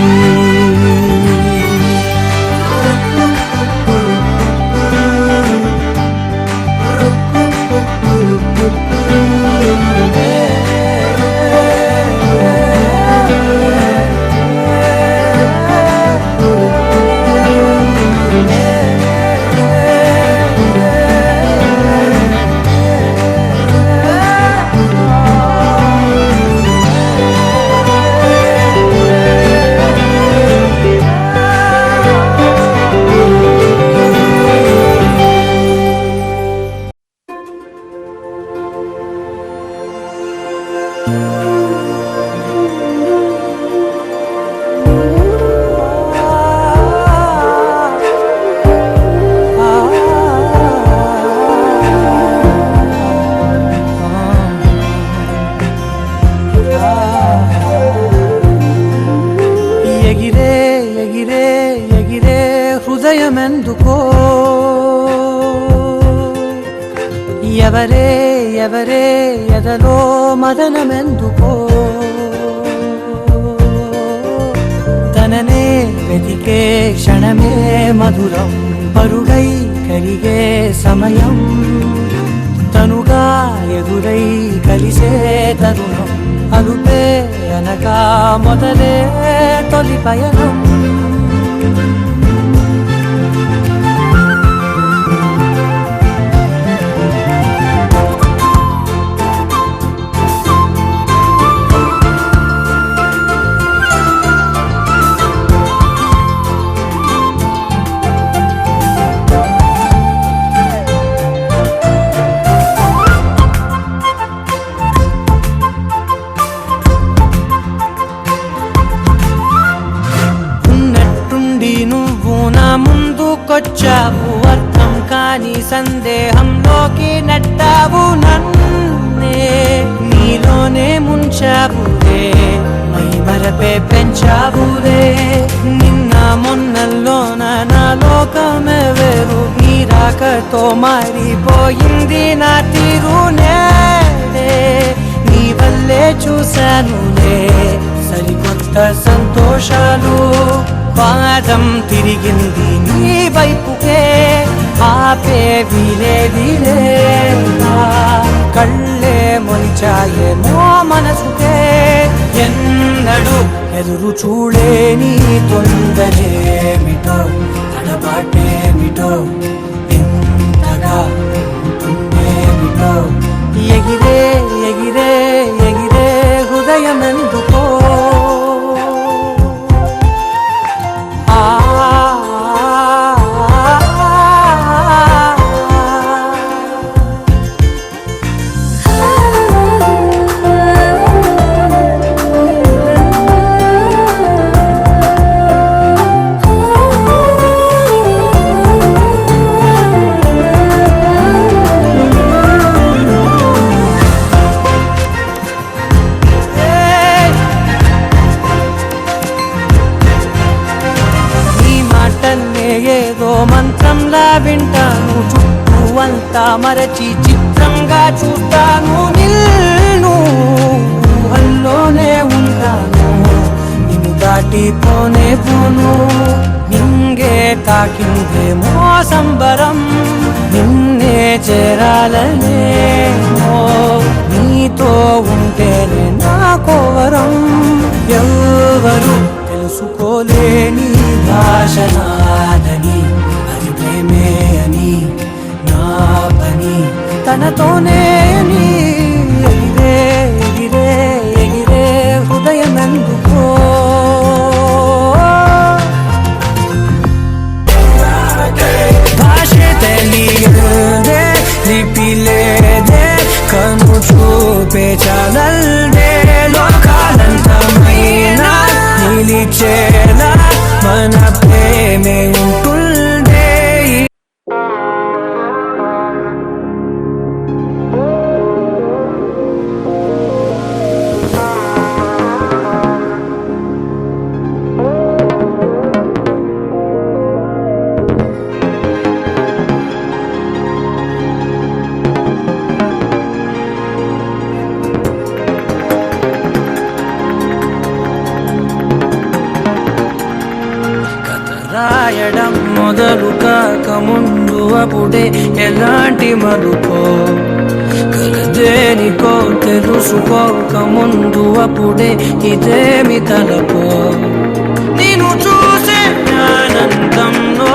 ఎగిరే ఎగిరే ఎగిరే హృదయమెందుకో ఎవరే ఎవరే ఎదలో మదనమెందుకో తననే వెతికే క్షణమే మధురం పరుగై కరిగే సమయం తనుగా ఎదురై కలిసే తరుణం అలుపే అనగా మొదలే తొలి పయనం ముందుకొచ్చావు అర్థం కాని సందేహంలోకి నెట్టావు నన్నే నీలోనే ముంచావులే మై మరపే పెంచావులే నిన్న మొన్నల్లోన నా లోకమే వేరు నీ రాకతో మారిపోయింది నా తీరు నేడే నీ వల్లే చూశానులే సరికొత్త సంతోషాలు పాదం తిరిగింది నీ వైపుకే ఆపే వీలేదిలే కళ్ళే మొలిచాయే మో మనసుకే ఎన్నడు ఎదురు చూడేని తొందరేమిటో తడబాటేమిటో ఎంతగా ఉంటుందేమిటో ఎగిరే ఎగిరే ఎగిరే హృదయమెందుకో ఏదో మంత్రంలా వింటాను చుట్టూ అంతా మరచి చిత్రంగా చూస్తాను నిన్ను ఊహల్లోనే ఉంటాను నిన్ను దాటిపోనే పోను నింగే తాకిందే మోసంబరం నిన్నే చేరాలనే నీతో ఉంటేనే నా కోవరం ఎవరు తెలుసుకోలేని భాష నాదని అది ప్రేమే అని నా పని తనతోనే అని ఎగిరే ఎగిరే ఎగిరే హృదయమెందుకో భాష తెలియదే లిపిలే చూపే చాలల్దే లోకాలంతమైనా నిలిచేలా మన ప్రేమే ఉంటుందే. రాయడం మొదలు కాక ముందు అప్పుడే ఎలాంటి మలుపో కలదేనికో తెలుసుకోక ముందు అప్పుడే ఇదేమి తలపో నేను చూసే ఆనందంలో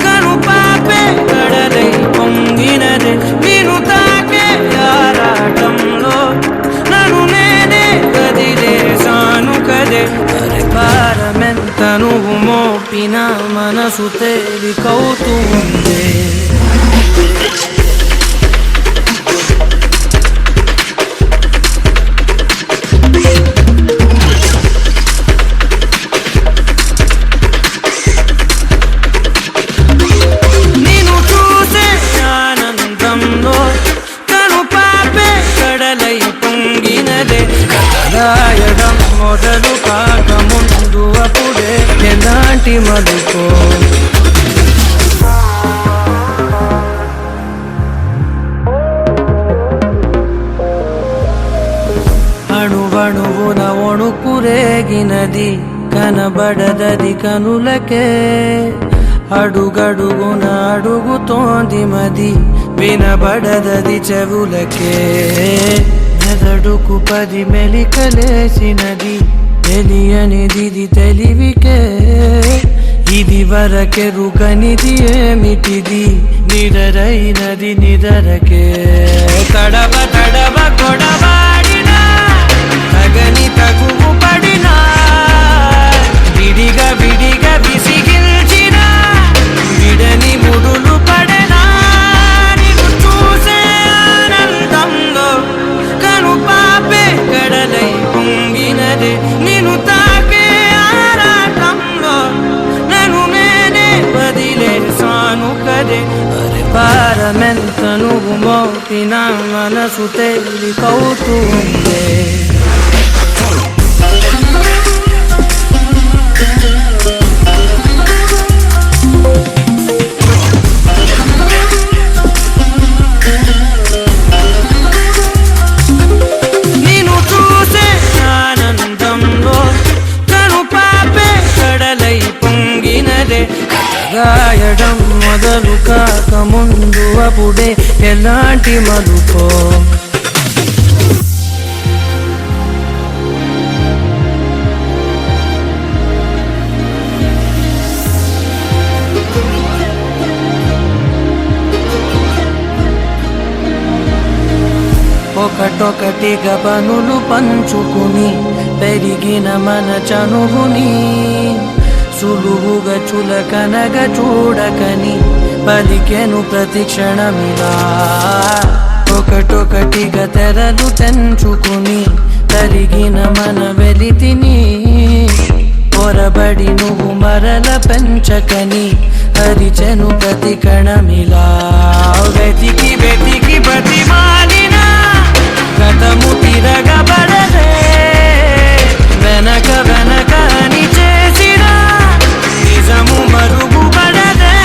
కను పాపే కడలై పొంగినదే నేను తాకే ఆరాటంలో నన్ను నేనే కదిలేసాను కదే పరిపారమెంత నువ్వు మోపిన మనసు తేలికవుతూ ఉందే. నేను చూసే ఆనందంలో కను పాపే కడలై పొంగినదే రాయడం మొదలు కాక ముందు అప్పుడే ఎలాంటి మలుపో అణువణువున ఒణుకురేగినది కనబడదది కనులకే అడుగడుగున అడుగుతోంది మది వినబడదది చెవులకే మెదడుకు 10 మెలికలేసినది తెలియనిది తెలివికే ఇది వరకెరుకనిది ఏమిటిది నిదరైనది నిదరకే తడవ తడవ కొడవాడినా తగని తగువు పడినా విడిగా విడిగా విసిగిల్చిన విడని ముడులు పడనా నిన్ను చూసే ఆనందంలో కను పాపే కడలై పొంగినదే నిన్ను తాకే ఆరాటంలో నన్ను నేనే వదిలేసాను కదే పరిపారమెంత నువ్వు మోపిన మనసు తేలికవుతూ ఉందే. నేను చూసే ఆనందంలో కను పాపే కడలై పొంగినదే రాయడం మొదలు కాక ముందు అప్పుడే ఎలాంటి మలుపో ఒకటొకటిగా పనులు పంచుకుని పెరిగిన మన చనువుని సులువుగా చులకనగా చూడకని పలికెను ప్రతి క్షణమిలా ఒకటొకటిగా తెరలు తెంచుకుని తరిగిన మన వెలితిని పొరబడి నువ్వు మరల పెంచకని హరిచెను ప్రతి కణమిలా వెతికి వెతికి బతిమాలిన గతము తిరగబడదే వెనక వెనక అని చేసిన నిజము మరుగుపడదే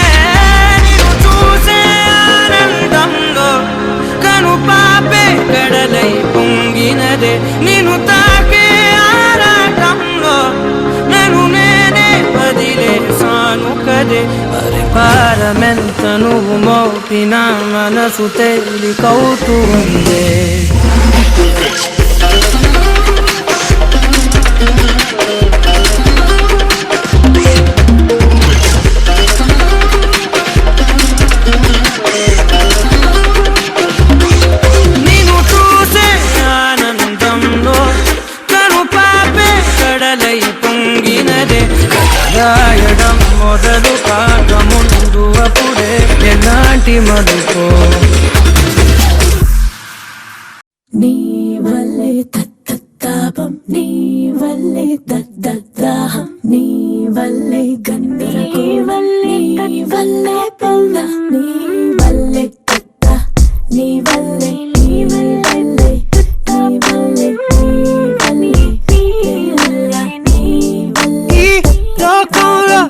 నిన్ను చూసే ఆనందంలో కను పాపే కడలై పొంగినదే నిన్ను తాకే ఆరాటంలో నన్ను నేనే వదిలేసాను కదే పరిపారమెంత నువ్వు మోపిన మనసు తేలికవుతూ ఉందే. రాయడం మొదలు కాక ముందు అప్పుడే ఎలాంటి మలుపో వల్లే గందరగోళం నీ వల్లే పిల్ల నీ వల్లే తత్త నీ వల్లే నీ వల్లే నీ వల్లే నీ వల్లే నీ వల్లే ఈ లోకంలో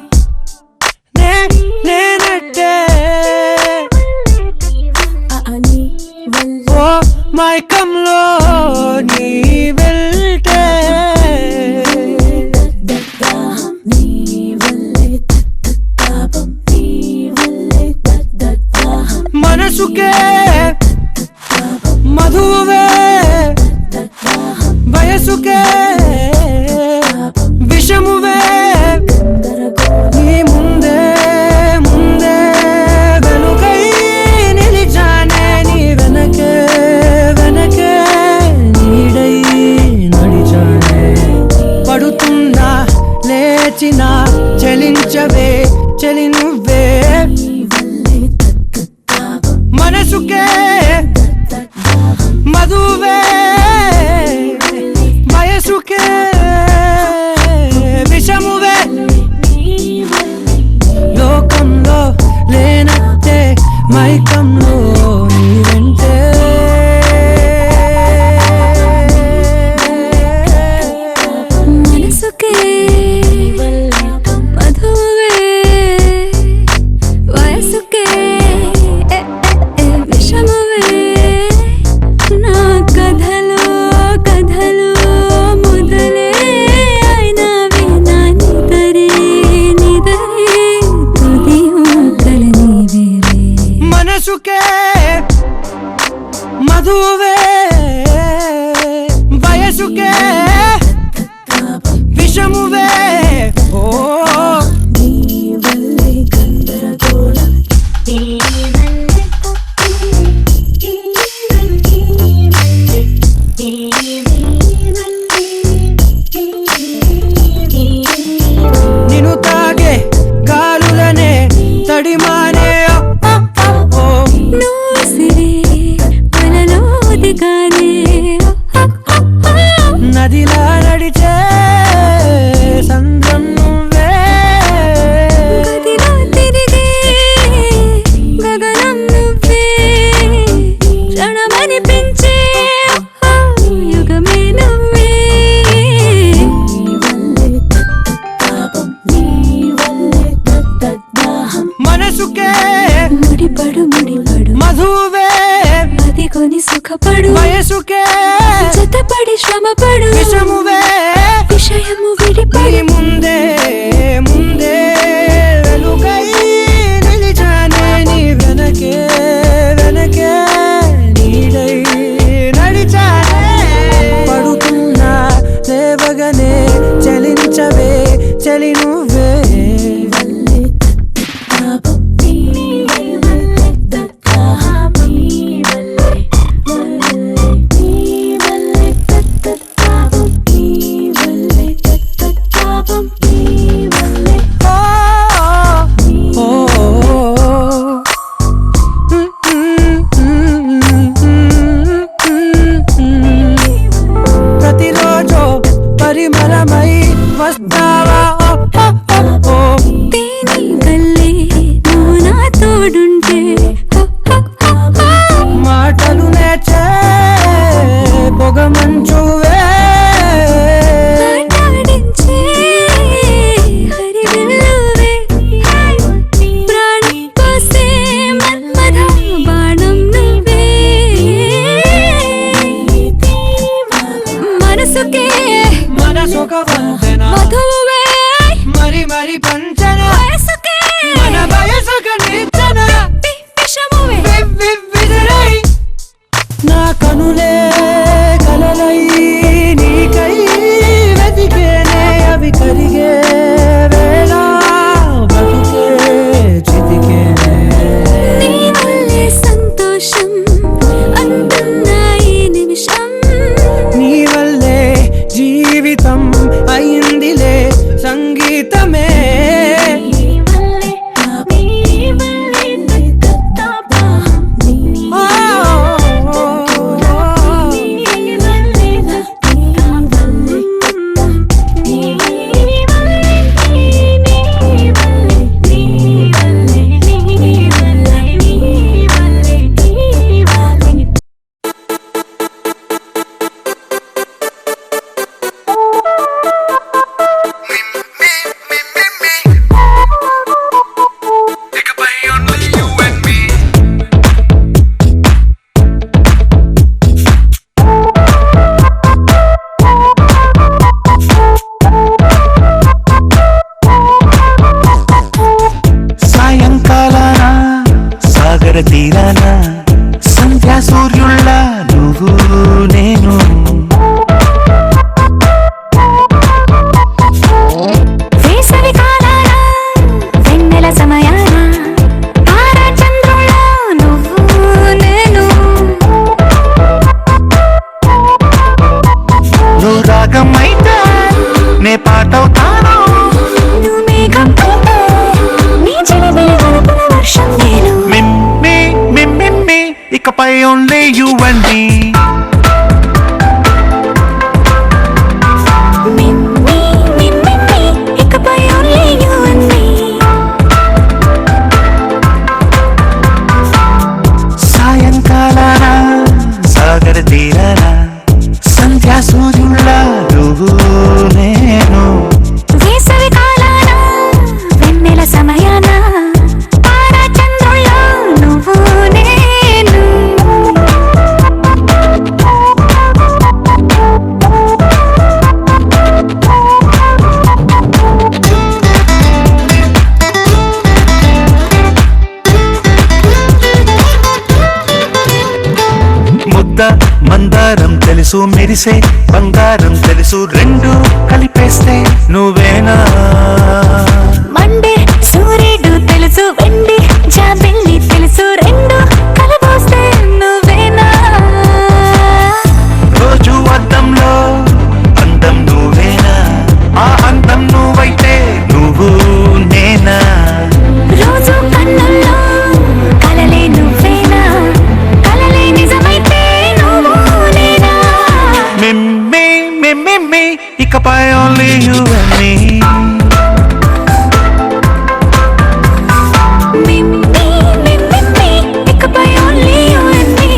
నేనట్టే నీ వల్లే ఓ మైకంలో నీ వెళ్తే నీ వల్లే తాపం నీ వల్లే మనసుకే మధువే వయసుకే విషమువే నీ ముందే ముందే వెనుకై నిలిచానే నీ వెనకే వెనకే నీడై నడిచానే పడుతున్నా లేచినా చలించవే చలి నువ్వే మనసుకే మధువే వయసుకే విషమువే లోకంలో లేనట్టే మైకంలో నీవంటే మనసుకే మధువే వయసుకే విషమువే నా కథలో కథలో మొదలే అయినవి నా నిదరే నిదరే తుది ఊకల నీవేరే మనసుకే మధువే వయసుకే విషమువే ఓ నీ వల్లే గందరగోళం నీ వల్లే నిన్ను తాగే గాలులనే తడిమానే ఓ నూసిరే అలలో దిగానే నదిలా నడిచే సంద్రం నువ్వే గదిలో తిరిగే గగనం నువ్వే క్షణమనిపించే యుగమే నువ్వే మనసుకే ముడిపడు ముడిపడు మధువే అది కొని సుఖపడు వయసుకే జతపడి శ్రమపడు విషమువే విషయము నీ విడిపడి ముందే ముందే వెలుగై నిలిచానే నీ వెనకే వెనకే నీడై నడిచానే పడుతున్నా లేవగనే చలించవే చలి నువ్వే తాపం నీ వల్లే తాపం నీ వల్లే నీ వల్లే తాపం నీ సాయంకాలాన సాగర తీరాన సంధ్యా సూర్యుళ్ళ నువ్వు నేను వేసవి కాలాన వెన్నెల సమయాన తారాచంద్రుల నువ్వు నేను నువ్వు రాగమైతే నే పాటవుతాను నువ్వు మేఘం అయితే నీ చిలిపిలి గడుపుల వర్షం నేను మిమ్మి మిమ్మి ఇకపై only you and me meme meme ఇకపై ఓన్లీ యు అండ్ మీ సాయంకాలాన సాగర తీరాన సంధ్యా సూర్యుళ్ళ నువ్వు నేను వేసవి కాలాన వెన్నెల సమయాన తారాచంద్రుల నువ్వు నేను ముద్ద మందారం తెలుసు మెరిసే బంగారం తెలుసు రెండు కలిపేస్తే నువ్వేనా మండే సూర్యుడు తెలుసు వెండి జాబిల్లి తెలుసు రెండు కలబోస్తే నువ్వేనా రోజు అద్దంలో అందం నువ్వేనా ఆ అందం నువ్వైతే నువ్వు నేనా రోజు కన్నుల్లో కలలే నువ్వేనా కలలే నిజమైతే నువ్వు నేనా మిమ్మి మిమ్మి ఇకపై only you and me meme meme ఇకపై ఓన్లీ యు అండ్ మీ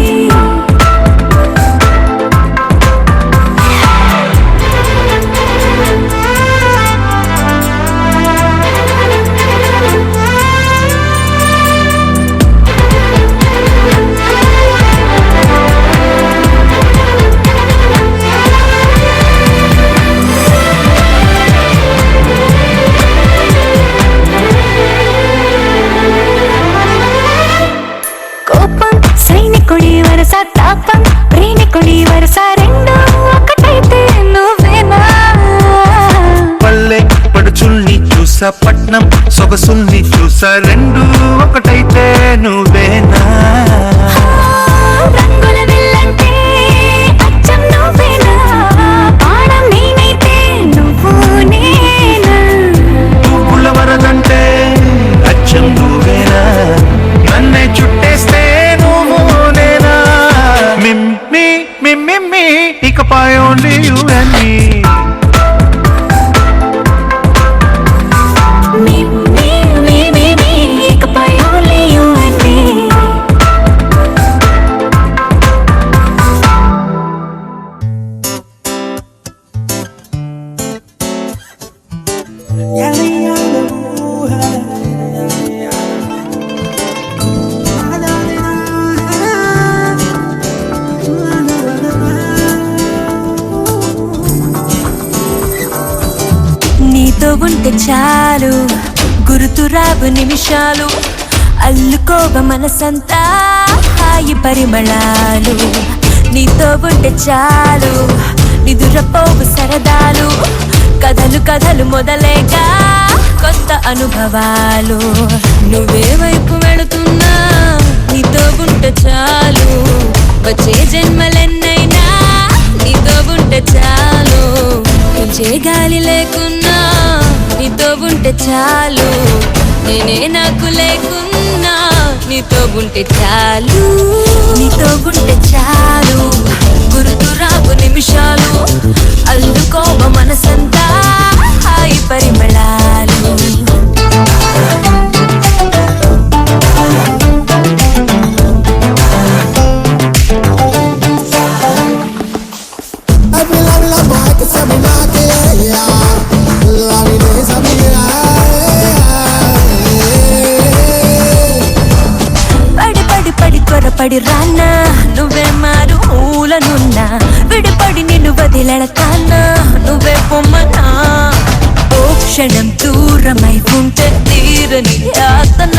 కోపం సైనికుడి వరస తాపం ప్రేమికుడి వరస రెండు ఒకటైతే నువ్వేనా పల్లె పడుచుల్ని చూసా పట్నం సొగసుల్ని చూసా రెండు ఒకటైతే నువ్వేనా రంగుల విల్లంటే అచ్చం నువ్వేనా ప్రాణం నేనైతే నువ్వు నేనా పువ్వుల వరదంటే అచ్చం నువ్వేనా నన్నే చుట్టేస్తే నువ్వు నేనా మిమ్మి మిమ్మి ఇకపై only you and me meme meme ఇకపై ఓన్లీ యు అండ్ మీ నీతో ఉంటే చాలు గుర్తురావు నిమిషాలు అల్లుకోవ మనసంతా హాయి పరిమళాలు నీతో ఉంటే చాలు నిదురపోవు సరదాలు కథలు కథలు మొదలేగా కొత్త అనుభవాలు నువ్వే వైపు వెళుతున్నా నీతో ఉంటే చాలు వచ్చే జన్మలెన్నైనా నీతో ఉంటే చాలు పిలిచే గాలి లేకున్నా నీతో ఉంటే చాలు నేనే నాకు లేకున్నా నీతో ఉంటే చాలు నీతో ఉంటే చాలు గుర్తురావు నిమిషాలు అల్లుకోవ మనసంతా హాయి పరిమళాలు పడి పడి పడి త్వరపడి రానా నువ్వే మారు మూలనున్నా విడిపడి నిన్ను వదిలెడతానా నువ్వే పొమ్మనా ఓ క్షణం దూరమై ఉంటే తీరని యాతన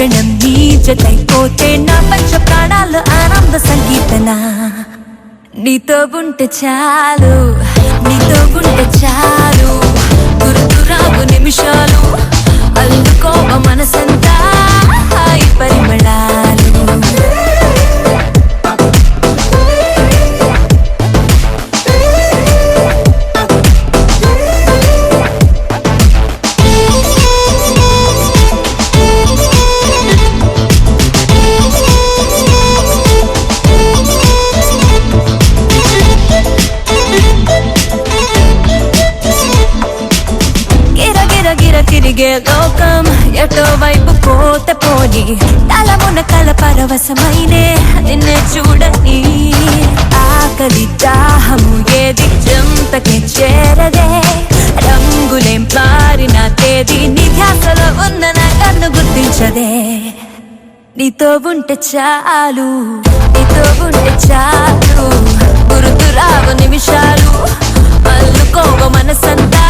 క్షణం నీ జతైపోతే నా పంచ ప్రాణాలు ఆనంద సంగీతన నీతో ఉంటే చాలు నీతో ఉంటే చాలు గుర్తురావు నిమిషాలు అందుకోవ మనసంతా హాయి పరిమళాలు తిరిగే లోకం ఎటో వైపు పోత పోని తలమున కల పరవశమైనే నిన్నే చూడని ఆకలి దాహము ఏది చెంతకే చేరదే రంగులేం మారిన తేదీ నీ ధ్యాసలో ఉన్న నా కన్ను గుర్తించదే నీతో ఉంటే చాలు నీతో ఉంటే చాలు గుర్తురావు నిమిషాలు అల్లుకోవ మనసంతా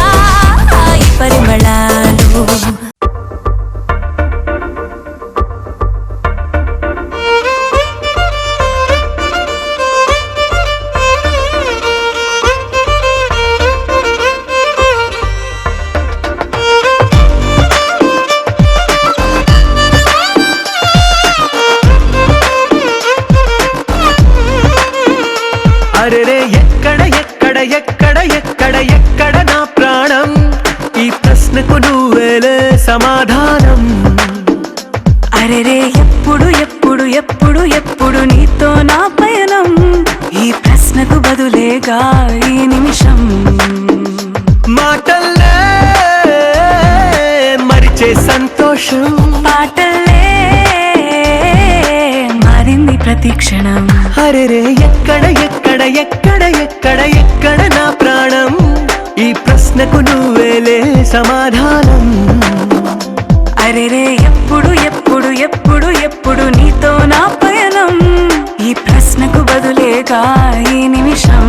హాయి పరిమళాలు అరెరే ఎక్కడ ఎక్కడ ఎక్కడ ఎక్కడ ఎక్కడ నా ప్రాణం ఈ ప్రశ్నకు నువ్వేలే సమాధానం అరెరే ఎప్పుడు ఎప్పుడు ఎప్పుడు ఎప్పుడు నీతో నా పయనం ఈ ప్రశ్నకు బదులేగా ఈ నిమిషం మాటల్లే మరిచే సంతోషం పాటలే మారింది ప్రతి క్షణం అరెరే ఎక్కడ ఎక్కడ ఎక్కడ ఎక్కడ ఎక్కడ నా ప్రాణం ఈ ప్రశ్నకు నువ్వేలే సమాధానం అరెరే ఎప్పుడు ఎప్పుడు ఎప్పుడు ఎప్పుడు నీతో నా పయనం ఈ ప్రశ్నకు బదులేగా ఈ నిమిషం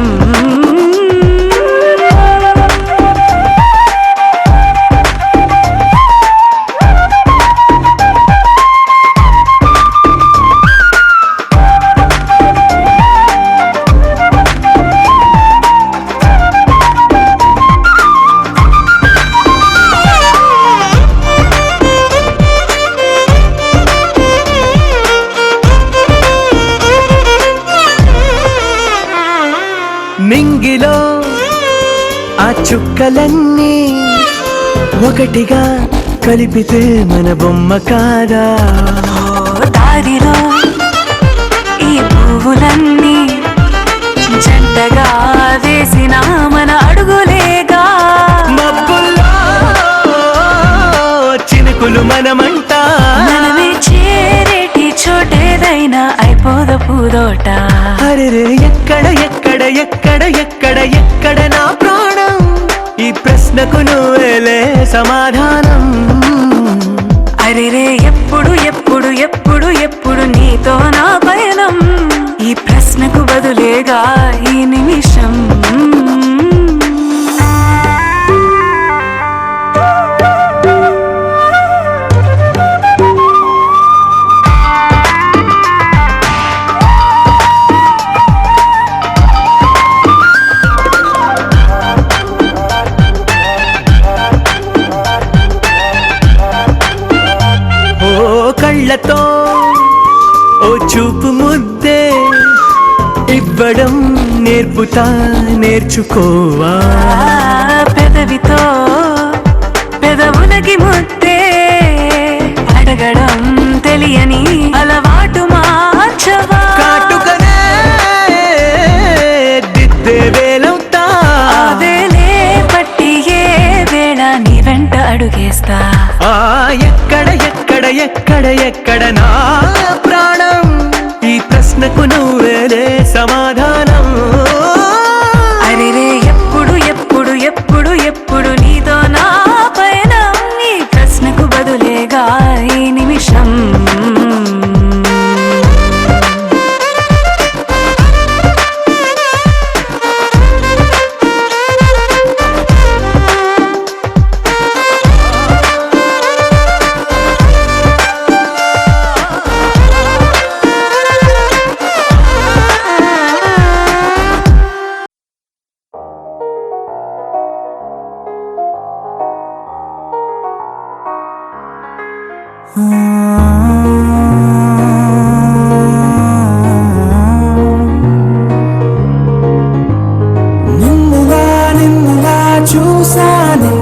మింగిలో ఆ చుక్కలన్నీ ఒకటిగా కలిపితే మన బొమ్మ కాదా దారిలో ఈ పువ్వులన్నీ జంటగా వేసిన మన అడుగులేగా మబ్బుల్లో చినుకులు మనమంట మనమే చేరేటి చోటేదైనా అయిపోద పూదోట అరెరే ఎక్కడ ఎక్కడ ఎక్కడ ఎక్కడ ఎక్కడ నా ప్రాణం ఈ ప్రశ్నకు నువ్వేలే సమాధానం అరెరే ఎప్పుడు ఎప్పుడు ఎప్పుడు ఎప్పుడు నీతో నా పయనం ఈ ప్రశ్నకు బదులేగా ఈ నిమిషం కళ్ళతో ఓ చూపు ముద్దే ఇవ్వడం నేర్పుతా నేర్చుకోవా పెదవితో పెదవులకి ముద్దే అడగడం తెలియని అలవాటు మార్చవా కాటుకనే దిద్దే వేలవుతా వేలే పట్టి ఏ వేళ నీ వెంట అడుగేస్తా ఎక్కడ ఎక్కడ ఎక్కడ ఎక్కడ నా ప్రాణం ఈ ప్రశ్నకు నువ్వేలే సమాధానం అరెరే ఎప్పుడు ఎప్పుడు ఎప్పుడు ఎప్పుడు నీతో నా పైన ఈ ప్రశ్నకు బదులేగా ఈ నిమిషం నిన్నులా చూసానే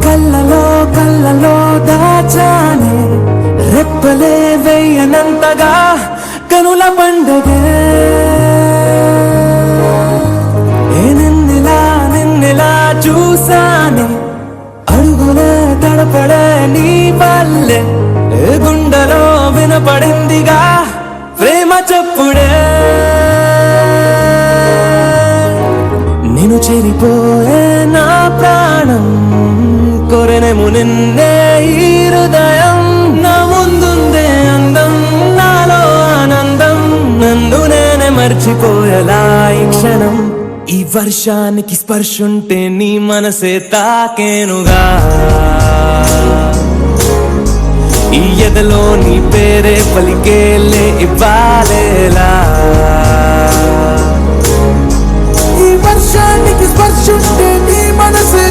కళ్ళలో దాచానే రెప్పలే వెయ్యనంతగా కనుల పండగే నిన్నిలా చూసానే అడుగులే తడపడే నీ వల్లే గుండెలో వినపడిందిగా ప్రేమ చప్పుడే నేను చెరిపోయే నా ప్రాణం కొరెనేమో నిన్నే ఈ హృదయం నా ముందుందే అందం నాలో ఆనందం నన్ను నేనే మర్చిపోయేలా ఈ క్షణం ఈ వర్షానికి స్పర్శుంటే నీ మనసే తాకేనుగా ఈ ఎదలో నీ పేరే పలికేలే ఇవ్వాలేలా ఈ వర్షానికి స్పర్శుంటే నీ మనసే